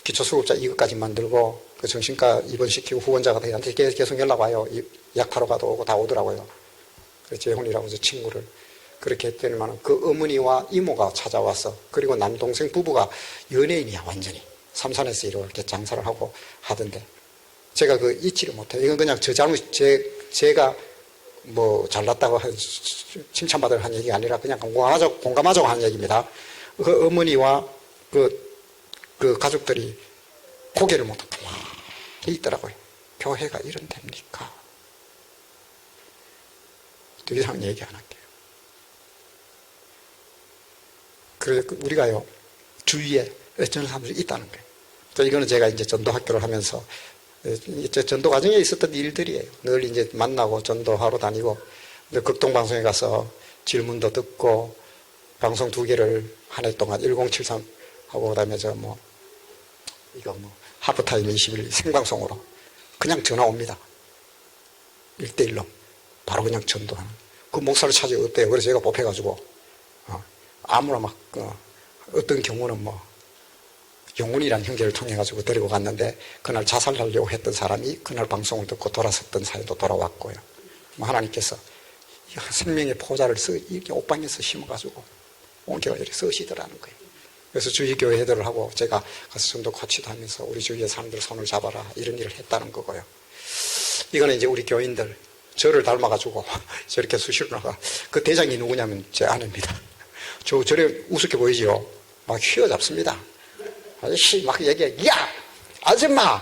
Speaker 3: 기초수급자 2급까지 만들고 그 정신과 입원시키고 후원자가 되한테 계속 연락 와요. 약 타러 가도 오고 다 오더라고요. 그래서 재훈이라고 저 친구를 그렇게 했더니만 그 어머니와 이모가 찾아와서 그리고 남동생 부부가 연예인이야 완전히. 삼산에서 이렇게 장사를 하고 하던데 제가 그 잊지를 못해요. 이건 그냥 저 잘못 제가 뭐 잘났다고 칭찬받을 한 얘기가 아니라 그냥 공감하자고 하는 얘기입니다. 그 어머니와 그 가족들이 고개를 못 들고 있더라고요. 교회가 이런 데입니까? 더 이상 얘기 안 할게요. 그래서 우리가요 주위에 어쩌는 사람들이 있다는 거예요. 또 이거는 제가 이제 전도학교를 하면서 이제 전도 과정에 있었던 일들이에요. 늘 이제 만나고 전도하러 다니고 극동방송에 가서 질문도 듣고 방송 2개를 한 해 동안 1073 하고 그다음에 이거 하프타임 21 생방송으로 그냥 전화 옵니다. 1대1로 바로 그냥 전도하는 그 목사를 찾아 어때요? 그래서 제가 뽑혀가지고 아무나 막 어떤 경우는 영훈이라는 형제를 통해 가지고 데리고 갔는데 그날 자살하려고 했던 사람이 그날 방송을 듣고 돌아섰던 사연도 돌아왔고요. 하나님께서 생명의 포자를 이렇게 옷방에서 심어가지고 온 교회에 쓰시더라는 거예요. 그래서 주위 교회들을 하고 제가 가서 전도 코치도 하면서 우리 주위의 사람들 손을 잡아라 이런 일을 했다는 거고요. 이거는 이제 우리 교인들 저를 닮아가지고 저렇게 수시로 나가 그 대장이 누구냐면 제 아내입니다. 저래 우습게 보이지요. 막 휘어잡습니다. 아저씨 막 얘기해. 야 아줌마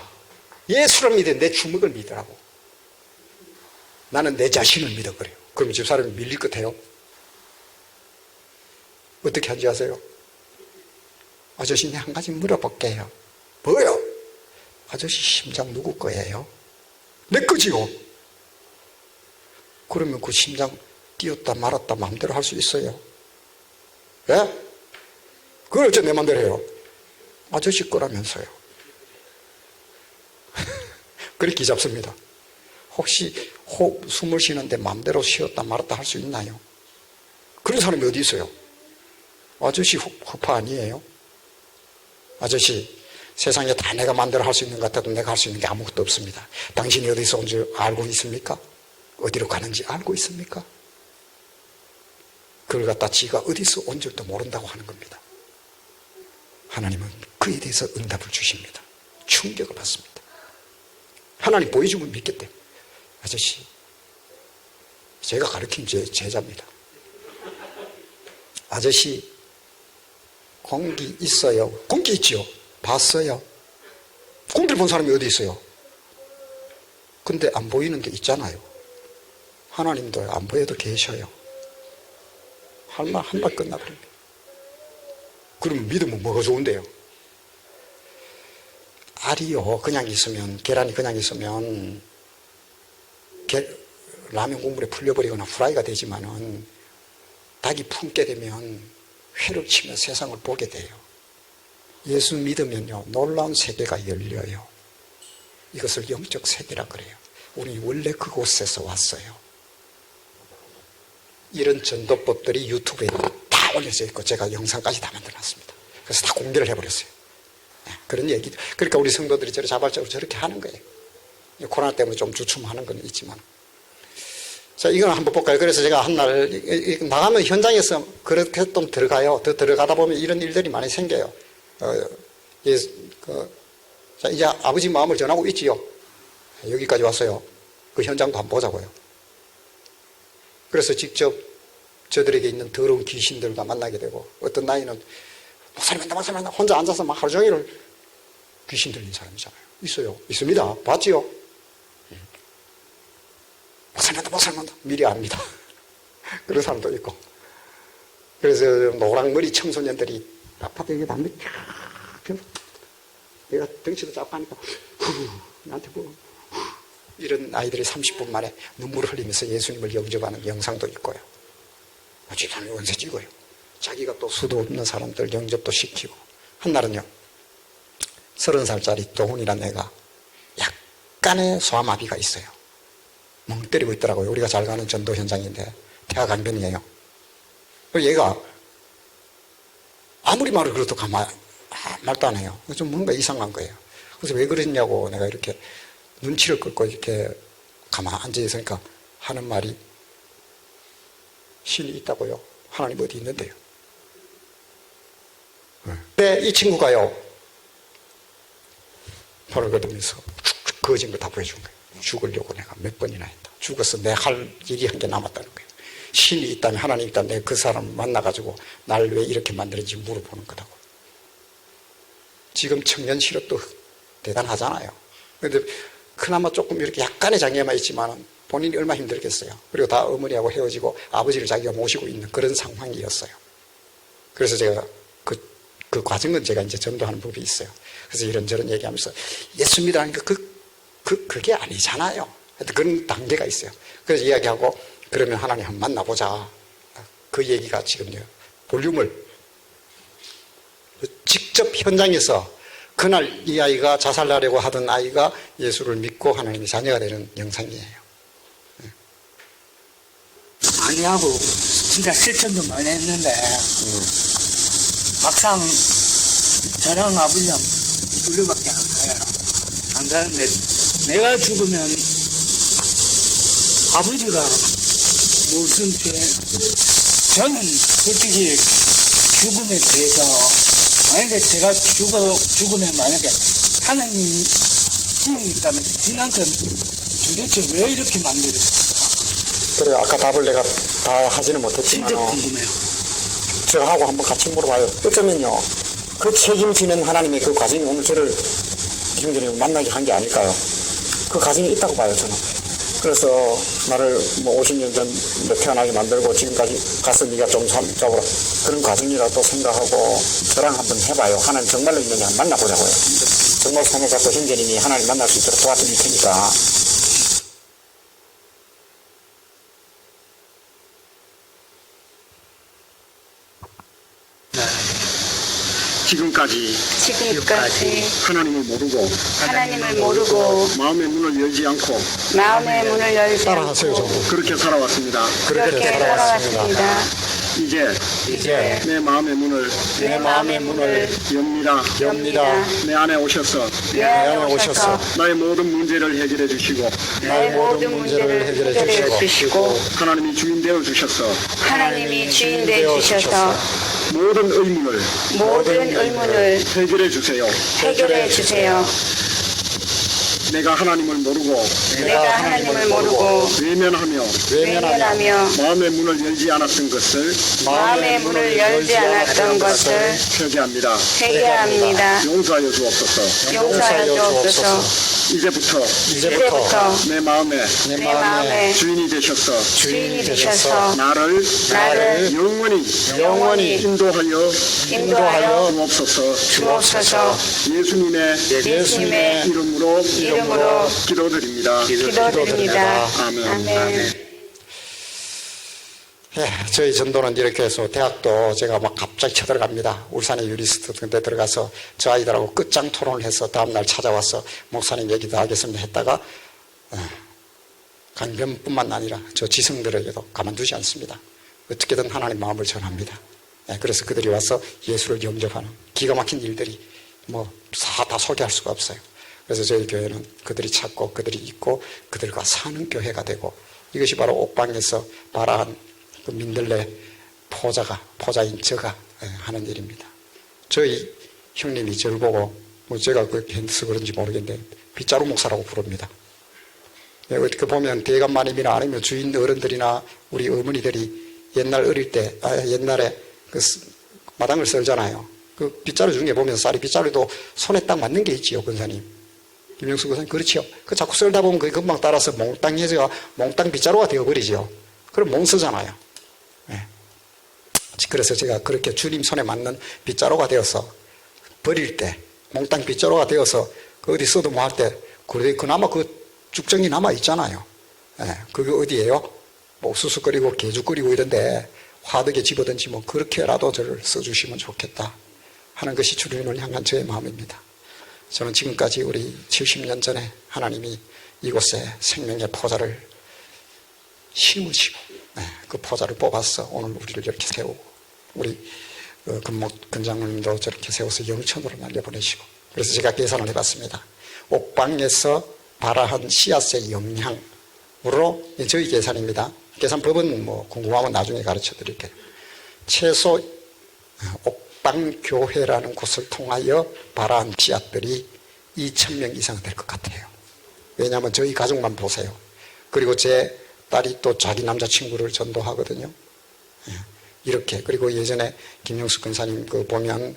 Speaker 3: 예수를 믿어 내 주먹을 믿으라고. 나는 내 자신을 믿어 그래요. 그러면 집사람이 밀릴 것 같아요. 어떻게 한지 아세요? 아저씨 한 가지 물어볼게요. 뭐요? 아저씨 심장 누구 거예요? 내 거지요. 그러면 그 심장 뛰었다 말았다 마음대로 할 수 있어요? 예? 그걸 어째 내 마음대로 해요? 아저씨 거라면서요. 그렇게 잡습니다. 혹시 숨을 쉬는데 마음대로 쉬었다 말았다 할 수 있나요? 그런 사람이 어디 있어요? 아저씨 후파 아니에요? 아저씨 세상에 다 내가 마음대로 할 수 있는 것 같아도 내가 할 수 있는 게 아무것도 없습니다. 당신이 어디서 온 줄 알고 있습니까? 어디로 가는지 알고 있습니까? 그걸 갖다 지가 어디서 온 줄도 모른다고 하는 겁니다. 하나님은 그에 대해서 응답을 주십니다. 충격을 받습니다. 하나님 보여주면 믿겠대. 아저씨 제가 가르친 제자입니다. 아저씨 공기 있어요? 공기 있지요? 봤어요? 공기를 본 사람이 어디 있어요? 근데 안 보이는 게 있잖아요. 하나님도 안 보여도 계셔요. 할 말 한 발 끝나버립니다. 그러면 믿으면 뭐가 좋은데요? 알이요 그냥 있으면 계란이 그냥 있으면 라면 국물에 풀려버리거나 후라이가 되지만은 닭이 품게 되면 회를 치며 세상을 보게 돼요. 예수 믿으면요 놀라운 세계가 열려요. 이것을 영적 세계라 그래요. 우리 원래 그곳에서 왔어요. 이런 전도법들이 유튜브에 다 올려져 있고 제가 영상까지 다 만들어놨습니다. 그래서 다 공개를 해버렸어요. 그런 얘기. 그러니까 우리 성도들이 자발적으로 저렇게 하는 거예요. 코로나 때문에 좀 주춤하는 건 있지만. 자, 이건 한번 볼까요? 그래서 제가 한날 나가면 현장에서 그렇게 좀 들어가요. 더 들어가다 보면 이런 일들이 많이 생겨요. 자, 이제 아버지 마음을 전하고 있지요. 여기까지 왔어요. 그 현장도 한번 보자고요. 그래서 직접 저들에게 있는 더러운 귀신들과 만나게 되고 어떤 나이는 목사님 혼자 앉아서 막 하루 종일 귀신 들린 사람이잖아요. 있어요. 있습니다. 봤지요? 목사님 미리 압니다. 그런 사람도 있고. 그래서 노랑머리 청소년들이 아파트에 담배 쫙 피우고 내가 덩치도 작고 하니까 나한테 뭐 이런 아이들이 30분 만에 눈물을 흘리면서 예수님을 영접하는 영상도 있고요. 집사람이 원세 찍어요. 자기가 또 수도 없는 사람들 영접도 시키고. 한날은요 30살짜리 도훈이라는 애가 약간의 소아마비가 있어요. 멍 때리고 있더라고요. 우리가 잘 가는 전도 현장인데 태아강변이에요. 얘가 아무리 말을 그래도 말도 안 해요. 좀 뭔가 이상한 거예요. 그래서 왜 그러냐고 내가 이렇게 눈치를 끌고 이렇게 가만히 앉아있으니까 하는 말이 신이 있다고요. 하나님 어디 있는데요. 근데 이 친구가요 벌을 걷으면서 거진 거 다 보여준 거예요. 죽으려고 내가 몇 번이나 했다. 죽어서 내 할 일이 한 개 남았다는 거예요. 신이 있다면 하나님 있다면 내가 그 사람 만나가지고 날 왜 이렇게 만들었는지 물어보는 거다고. 지금 청년 실업도 대단하잖아요. 그런데 그나마 조금 이렇게 약간의 장애만 있지만 본인이 얼마나 힘들겠어요. 그리고 다 어머니하고 헤어지고 아버지를 자기가 모시고 있는 그런 상황이었어요. 그래서 제가 그 그 과정은 제가 이제 전도하는 법이 있어요. 그래서 이런저런 얘기하면서 예수 믿으라니까 그게 아니잖아요. 하여튼 그런 단계가 있어요. 그래서 이야기하고 그러면 하나님 한번 만나보자. 그 얘기가 지금요. 볼륨을 직접 현장에서 그날 이 아이가 자살하려고 하던 아이가 예수를 믿고 하나님의 자녀가 되는 영상이에요.
Speaker 4: 많이 하고 진짜 실천도 많이 했는데 막상 저랑 아버지랑 둘러밖에 안 가는데 내가 죽으면 아버지가 무슨 저는 솔직히 죽음에 대해서 만약에 제가 죽으면 만약에 하나님 힘이 있다면 지난건 도대체 왜 이렇게 만들었어?
Speaker 3: 그래 아까 답을 내가 다 하지는 못했지만
Speaker 4: 진짜 궁금해요.
Speaker 3: 저하고 한번 같이 물어봐요. 어쩌면요 그 책임지는 하나님의 그 과정이 오늘 저를 지금 전에 만나게 한 게 아닐까요? 그 과정이 있다고 봐요 저는. 그래서 나를 뭐 50년 전 태어나게 만들고 지금까지 가서 네가 좀 잡으라 그런 과정이라도 생각하고 저랑 한번 해봐요. 하나님 정말로 있느냐 한번 만나보자고요. 정말 생각 갖고 형제님이 하나님 만날 수 있도록 도와드릴 테니까. 지금까지 하나님을 모르고 마음의 문을 열지 않고 따라하세요. 그렇게 살아왔습니다. 이제 내 마음의 문을 엽니다. 내 안에 오셔서 나의 모든 문제를 해결해 주시고 하나님이 주인 되어 주셔서 모든 의문을 해결해 주세요. 내가 하나님을 모르고 외면하며 마음의 문을 열지 않았던 것을 회개합니다. 용서하여 주옵소서. 이제부터 내 마음에 주인이 되셔서 나를 영원히 인도하여 주옵소서. 예수님의 이름으로 기도드립니다. 아멘. 저희 전도는 이렇게 해서 대학도 제가 막 갑자기 쳐들어갑니다. 울산의 유리스트 같은 데 들어가서 저 아이들하고 끝장 토론을 해서 다음날 찾아와서 목사님 얘기도 하겠습니다 했다가 강변뿐만 아니라 저 지성들에게도 가만두지 않습니다. 어떻게든 하나님 마음을 전합니다. 그래서 그들이 와서 예수를 영접하는 기가 막힌 일들이 다 소개할 수가 없어요. 그래서 저희 교회는 그들이 찾고 그들이 있고 그들과 사는 교회가 되고 이것이 바로 옥방에서 발아한 그 민들레 포자인 저가 하는 일입니다. 저희 형님이 저를 보고 제가 그래서 그런지 모르겠는데 빗자루 목사라고 부릅니다. 어떻게 보면 대감마님이나 아니면 주인 어른들이나 우리 어머니들이 옛날에 그 마당을 썰잖아요. 그 빗자루 중에 보면 쌀이 빗자루도 손에 딱 맞는 게 있지요, 권사님. 김영수 권사님, 그렇지요. 그 자꾸 썰다 보면 그게 금방 따라서 몽땅해져 몽땅 빗자루가 되어버리죠. 그럼 몽쓰잖아요. 그래서 제가 그렇게 주님 손에 맞는 빗자루가 되어서 버릴 때, 몽땅 빗자루가 되어서 그 어디 써도 뭐 할 때, 그나마 그 쭉정이 남아있잖아요. 그게 어디예요? 옥수수거리고 개죽거리고 이런데 화덕에 집어든지 그렇게라도 저를 써주시면 좋겠다 하는 것이 주님을 향한 저의 마음입니다. 저는 지금까지 우리 70년 전에 하나님이 이곳에 생명의 포자를 심으시고 그 포자를 뽑아서 오늘 우리를 이렇게 세우고 우리 근장님도 저렇게 세워서 영천으로 날려보내시고 그래서 제가 계산을 해봤습니다. 옥방에서 발아한 씨앗의 영향으로 저희 계산입니다. 계산법은 궁금하면 나중에 가르쳐 드릴게요. 최소 옥방교회라는 곳을 통하여 발아한 씨앗들이 2,000명 이상 될 것 같아요. 왜냐하면 저희 가족만 보세요. 그리고 제 딸이 또 자기 남자친구를 전도하거든요. 이렇게. 그리고 예전에 김영숙 권사님 보면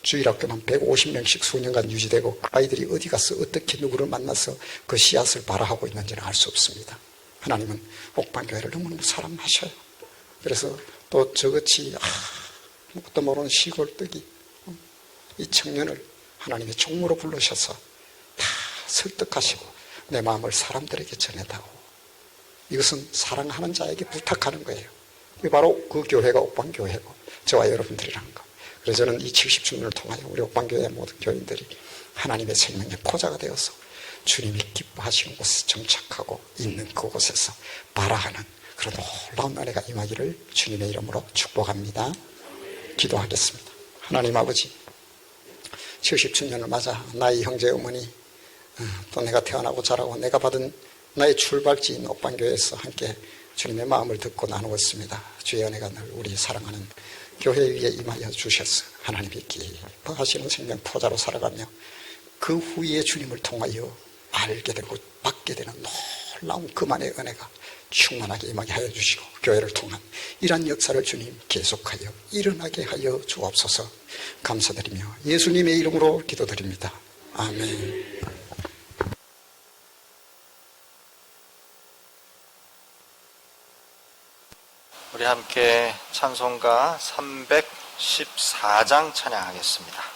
Speaker 3: 주일학교만 150명씩 수년간 유지되고 아이들이 어디 가서 어떻게 누구를 만나서 그 씨앗을 발아하고 있는지는 알 수 없습니다. 하나님은 옥방교회를 너무너무 사랑하셔요. 그래서 또 저같이 아무것도 모르는 시골뜨기 이 청년을 하나님의 종으로 부르셔서 다 설득하시고 내 마음을 사람들에게 전해다오. 이것은 사랑하는 자에게 부탁하는 거예요. 이게 바로 그 교회가 옥방교회고 저와 여러분들이라는 거. 그래서 저는 이 70주년을 통하여 우리 옥방교회 모든 교인들이 하나님의 생명의 포자가 되어서 주님이 기뻐하시는 곳에 정착하고 있는 그곳에서 발화하는 그런 놀라운 은혜가 임하기를 주님의 이름으로 축복합니다. 기도하겠습니다. 하나님 아버지, 70주년을 맞아 나의 형제 어머니, 또 내가 태어나고 자라고 내가 받은 나의 출발지인 옥방교회에서 함께 주님의 마음을 듣고 나누었습니다. 주의 은혜가 늘 우리 사랑하는 교회 위에 임하여 주셔서 하나님이 기뻐하시는 생명 포자로 살아가며 그 후에 주님을 통하여 알게 되고 받게 되는 놀라운 그만의 은혜가 충만하게 임하게 하여 주시고 교회를 통한 이러한 역사를 주님 계속하여 일어나게 하여 주옵소서. 감사드리며 예수님의 이름으로 기도드립니다. 아멘.
Speaker 1: 우리 함께 찬송가 314장 찬양하겠습니다.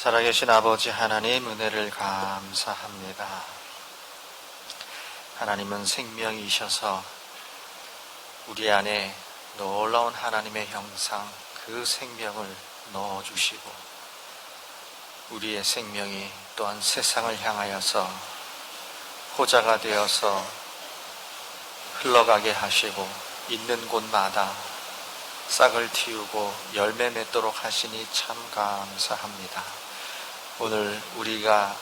Speaker 1: 살아계신 아버지 하나님, 은혜를 감사합니다. 하나님은 생명이셔서 우리 안에 놀라운 하나님의 형상, 그 생명을 넣어주시고 우리의 생명이 또한 세상을 향하여서 호자가 되어서 흘러가게 하시고 있는 곳마다 싹을 틔우고 열매 맺도록 하시니 참 감사합니다. 오늘 우리가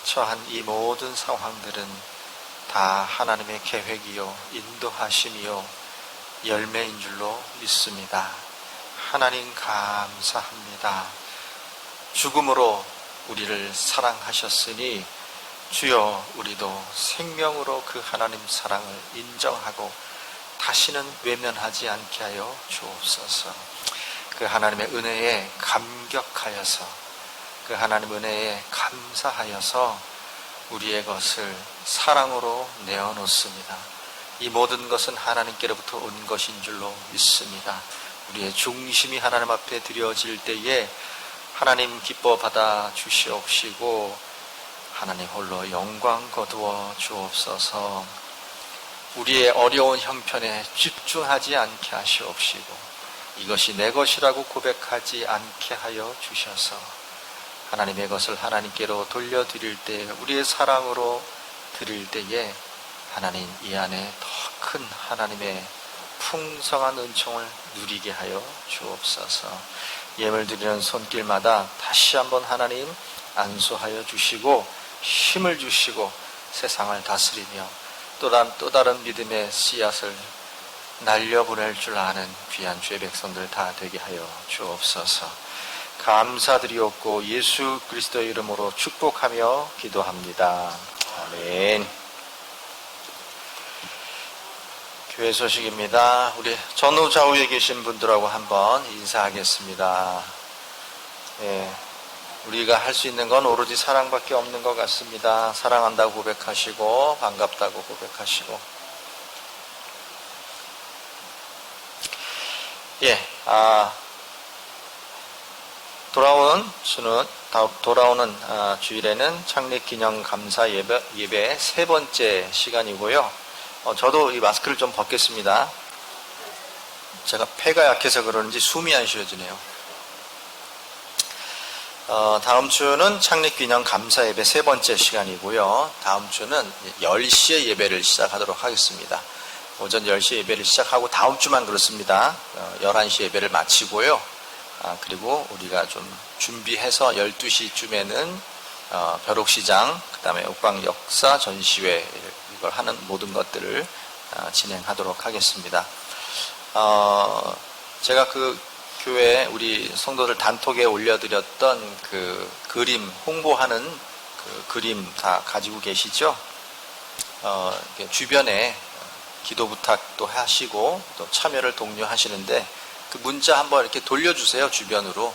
Speaker 1: 처한 이 모든 상황들은 다 하나님의 계획이요 인도하심이요 열매인 줄로 믿습니다. 하나님 감사합니다. 죽음으로 우리를 사랑하셨으니 주여 우리도 생명으로 그 하나님 사랑을 인정하고 다시는 외면하지 않게 하여 주옵소서. 그 하나님의 은혜에 감격하여서, 그 하나님 은혜에 감사하여서 우리의 것을 사랑으로 내어놓습니다. 이 모든 것은 하나님께로부터 온 것인 줄로 믿습니다. 우리의 중심이 하나님 앞에 드려질 때에 하나님 기뻐 받아 주시옵시고 하나님 홀로 영광 거두어 주옵소서. 우리의 어려운 형편에 집중하지 않게 하시옵시고 이것이 내 것이라고 고백하지 않게 하여 주셔서 하나님의 것을 하나님께로 돌려드릴 때, 우리의 사랑으로 드릴 때에 하나님 이 안에 더 큰 하나님의 풍성한 은총을 누리게 하여 주옵소서. 예물 드리는 손길마다 다시 한번 하나님 안수하여 주시고 힘을 주시고 세상을 다스리며 또 다른 믿음의 씨앗을 날려보낼 줄 아는 귀한 주의 백성들 다 되게 하여 주옵소서. 감사드리옵고 예수 그리스도의 이름으로 축복하며 기도합니다. 아멘. 교회 소식입니다. 우리 전후 좌우에 계신 분들하고 한번 인사하겠습니다. 우리가 할 수 있는 건 오로지 사랑밖에 없는 것 같습니다. 사랑한다고 고백하시고 반갑다고 고백하시고. 돌아오는 주일에는 창립기념 감사 예배 세 번째 시간이고요. 저도 이 마스크를 좀 벗겠습니다. 제가 폐가 약해서 그러는지 숨이 안 쉬어지네요. 다음 주는 창립기념 감사 예배 세 번째 시간이고요. 다음 주는 10시에 예배를 시작하도록 하겠습니다. 오전 10시에 예배를 시작하고 다음 주만 그렇습니다. 11시 예배를 마치고요. 그리고 우리가 좀 준비해서 12시쯤에는 벼룩시장, 그 다음에 옥방역사 전시회 이걸 하는 모든 것들을 진행하도록 하겠습니다. 제가 그 교회 우리 성도들 단톡에 올려드렸던 그 그림 홍보하는 그 그림 다 가지고 계시죠? 주변에 기도 부탁도 하시고 또 참여를 독려하시는데 그 문자 한번 이렇게 돌려주세요. 주변으로.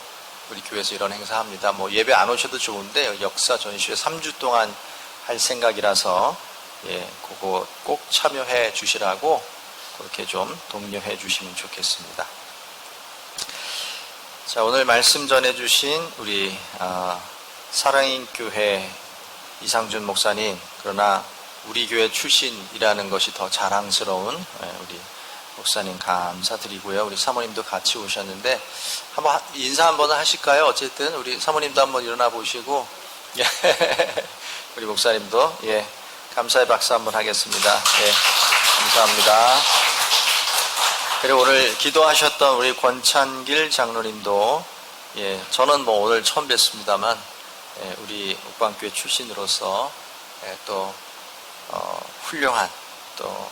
Speaker 1: 우리 교회에서 이런 행사합니다. 뭐 예배 안 오셔도 좋은데 역사 전시회 3주 동안 할 생각이라서 그거 꼭 참여해 주시라고 그렇게 좀 독려해 주시면 좋겠습니다. 자, 오늘 말씀 전해 주신 우리 사랑인 교회 이상준 목사님, 그러나 우리 교회 출신이라는 것이 더 자랑스러운 우리 목사님 감사드리고요. 우리 사모님도 같이 오셨는데 한번 인사 한번 하실까요? 어쨌든 우리 사모님도 한번 일어나 보시고 우리 목사님도 감사의 박수 한번 하겠습니다. 감사합니다. 그리고 오늘 기도하셨던 우리 권찬길 장로님도 저는 뭐 오늘 처음 뵀습니다만 우리 옥방교회 출신으로서 또 훌륭한 또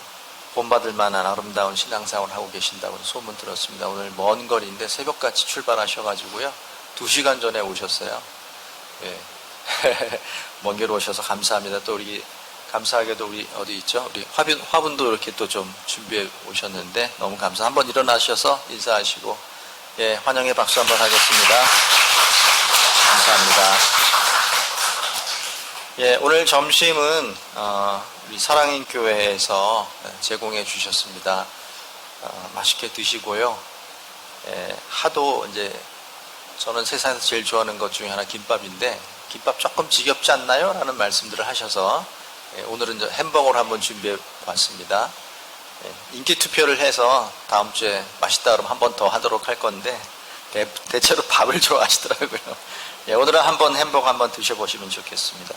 Speaker 1: 본받을 만한 아름다운 신앙생활을 하고 계신다고 소문 들었습니다. 오늘 먼 거리인데 새벽같이 출발하셔가지고요. 2시간 전에 오셨어요. 먼 길 오셔서 감사합니다. 또 우리 감사하게도 우리 어디 있죠? 우리 화분도 이렇게 또 좀 준비해 오셨는데 너무 감사. 한번 일어나셔서 인사하시고 환영의 박수 한번 하겠습니다. 감사합니다. 오늘 점심은 우리 사랑인 교회에서 제공해 주셨습니다. 맛있게 드시고요. 하도 이제 저는 세상에서 제일 좋아하는 것 중에 하나 김밥인데 김밥 조금 지겹지 않나요? 라는 말씀들을 하셔서 오늘은 이제 햄버거를 한번 준비해 봤습니다. 인기 투표를 해서 다음 주에 맛있다 그러면 한 번 더 하도록 할 건데 대체로 밥을 좋아하시더라고요. 오늘은 한번 햄버거 한번 드셔보시면 좋겠습니다.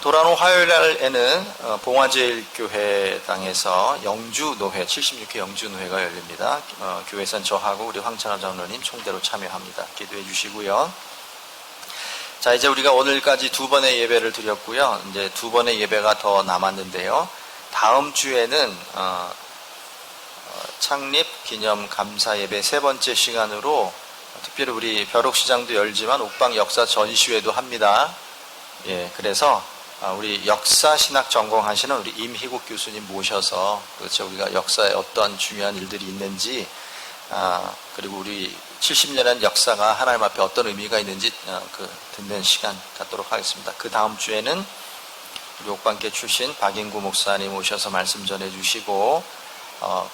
Speaker 1: 돌아오는 화요일에는 봉화제일교회당에서 영주노회 76회 영주노회가 열립니다. 교회에선 저하고 우리 황찬호 장로님 총대로 참여합니다. 기도해 주시고요. 자, 이제 우리가 오늘까지 2번의 예배를 드렸고요. 이제 2번의 예배가 더 남았는데요. 다음 주에는 창립 기념 감사 예배 3번째 시간으로 특별히 우리 벼룩시장도 열지만 옥방 역사 전시회도 합니다. 그래서 우리 역사신학 전공하시는 우리 임희국 교수님 모셔서 그렇죠. 우리가 역사에 어떤 중요한 일들이 있는지 그리고 우리 70년의 역사가 하나님 앞에 어떤 의미가 있는지 듣는 시간 갖도록 하겠습니다. 그 다음 주에는 우리 옥방계 출신 박인구 목사님 오셔서 말씀 전해주시고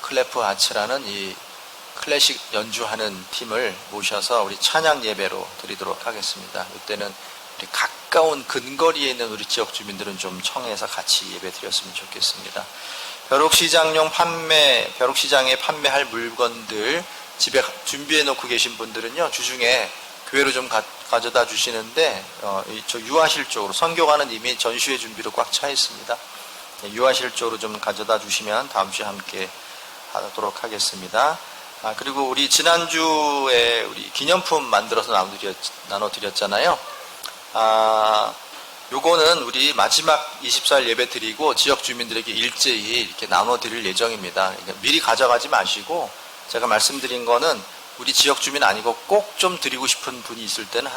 Speaker 1: 클래프 아츠라는 이 클래식 연주하는 팀을 모셔서 우리 찬양 예배로 드리도록 하겠습니다. 이때는 우리 가까운 근거리에 있는 우리 지역 주민들은 좀 청해서 같이 예배 드렸으면 좋겠습니다. 벼룩시장에 판매할 물건들 집에 준비해 놓고 계신 분들은요, 주중에 교회로 좀 가져다 주시는데, 저 유아실 쪽으로, 선교관은 이미 전시회 준비로 꽉 차 있습니다. 유아실 쪽으로 좀 가져다 주시면 다음 주에 함께 하도록 하겠습니다. 그리고 우리 지난주에 우리 기념품 만들어서 나눠드렸잖아요. 요거는 우리 마지막 24일 예배 드리고 지역 주민들에게 일제히 이렇게 나눠드릴 예정입니다. 그러니까 미리 가져가지 마시고, 제가 말씀드린 거는 우리 지역 주민 아니고 꼭 좀 드리고 싶은 분이 있을 때는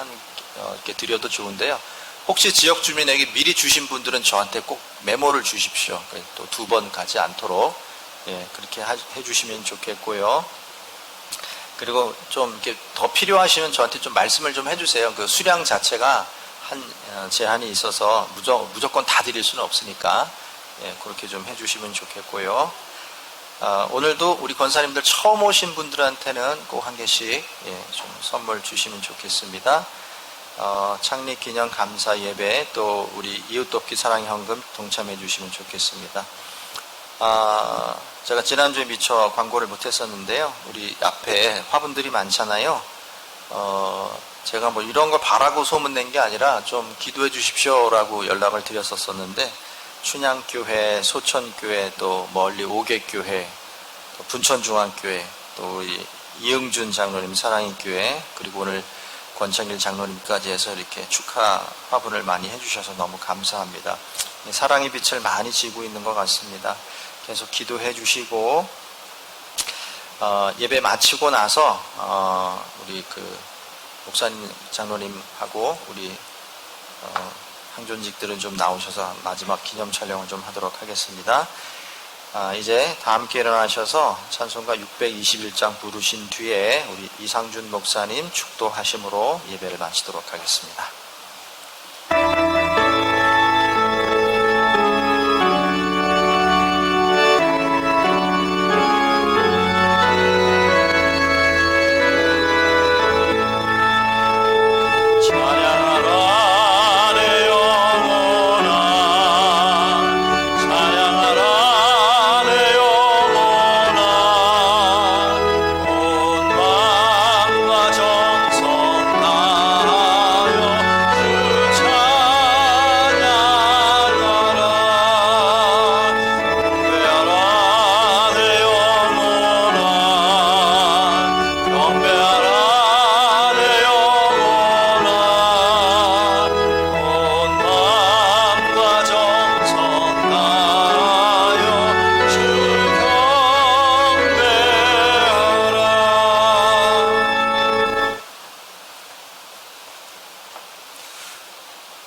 Speaker 1: 이렇게 드려도 좋은데요. 혹시 지역 주민에게 미리 주신 분들은 저한테 꼭 메모를 주십시오. 또 2번 가지 않도록 그렇게 해주시면 좋겠고요. 그리고 좀 이렇게 더 필요하시면 저한테 좀 말씀을 좀 해주세요. 그 수량 자체가 제한이 있어서 무조건 다 드릴 수는 없으니까 그렇게 좀 해주시면 좋겠고요. 오늘도 우리 권사님들 처음 오신 분들한테는 꼭 한 개씩 좀 선물 주시면 좋겠습니다. 창립 기념 감사 예배, 또 우리 이웃 돕기 사랑 현금 동참해 주시면 좋겠습니다. 제가 지난주에 미처 광고를 못했었는데요. 우리 앞에 화분들이 많잖아요. 제가 뭐 이런 걸 바라고 소문낸 게 아니라 좀 기도해 주십시오라고 연락을 드렸었는데, 춘향교회, 소천교회, 또 멀리 오객교회, 또 분천중앙교회, 또 이응준 장로님 사랑의교회, 그리고 오늘 권창길 장로님까지 해서 이렇게 축하 화분을 많이 해주셔서 너무 감사합니다. 사랑의 빛을 많이 지고 있는 것 같습니다. 계속 기도해 주시고, 예배 마치고 나서 우리 목사님 장로님하고 우리 항존직들은 좀 나오셔서 마지막 기념 촬영을 좀 하도록 하겠습니다. 이제 다 함께 일어나셔서 찬송가 621장 부르신 뒤에 우리 이상준 목사님 축도하심으로 예배를 마치도록 하겠습니다.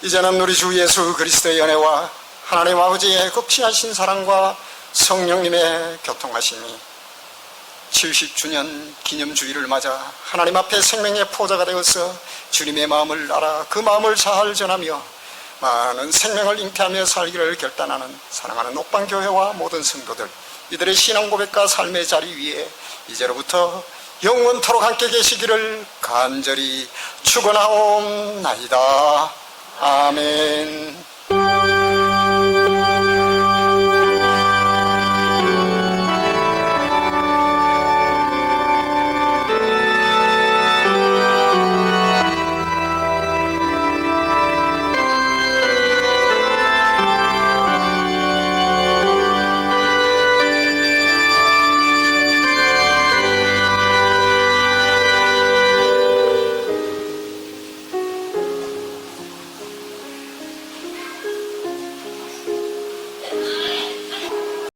Speaker 3: 이제는 우리 주 예수 그리스도의 은혜와 하나님 아버지의 극진하신 사랑과 성령님의 교통하심이 70주년 기념주일을 맞아 하나님 앞에 생명의 포자가 되어서 주님의 마음을 알아 그 마음을 잘 전하며 많은 생명을 잉태하며 살기를 결단하는 사랑하는 옥방교회와 모든 성도들, 이들의 신앙 고백과 삶의 자리 위에 이제로부터 영원토록 함께 계시기를 간절히 축원하옵나이다. 아멘.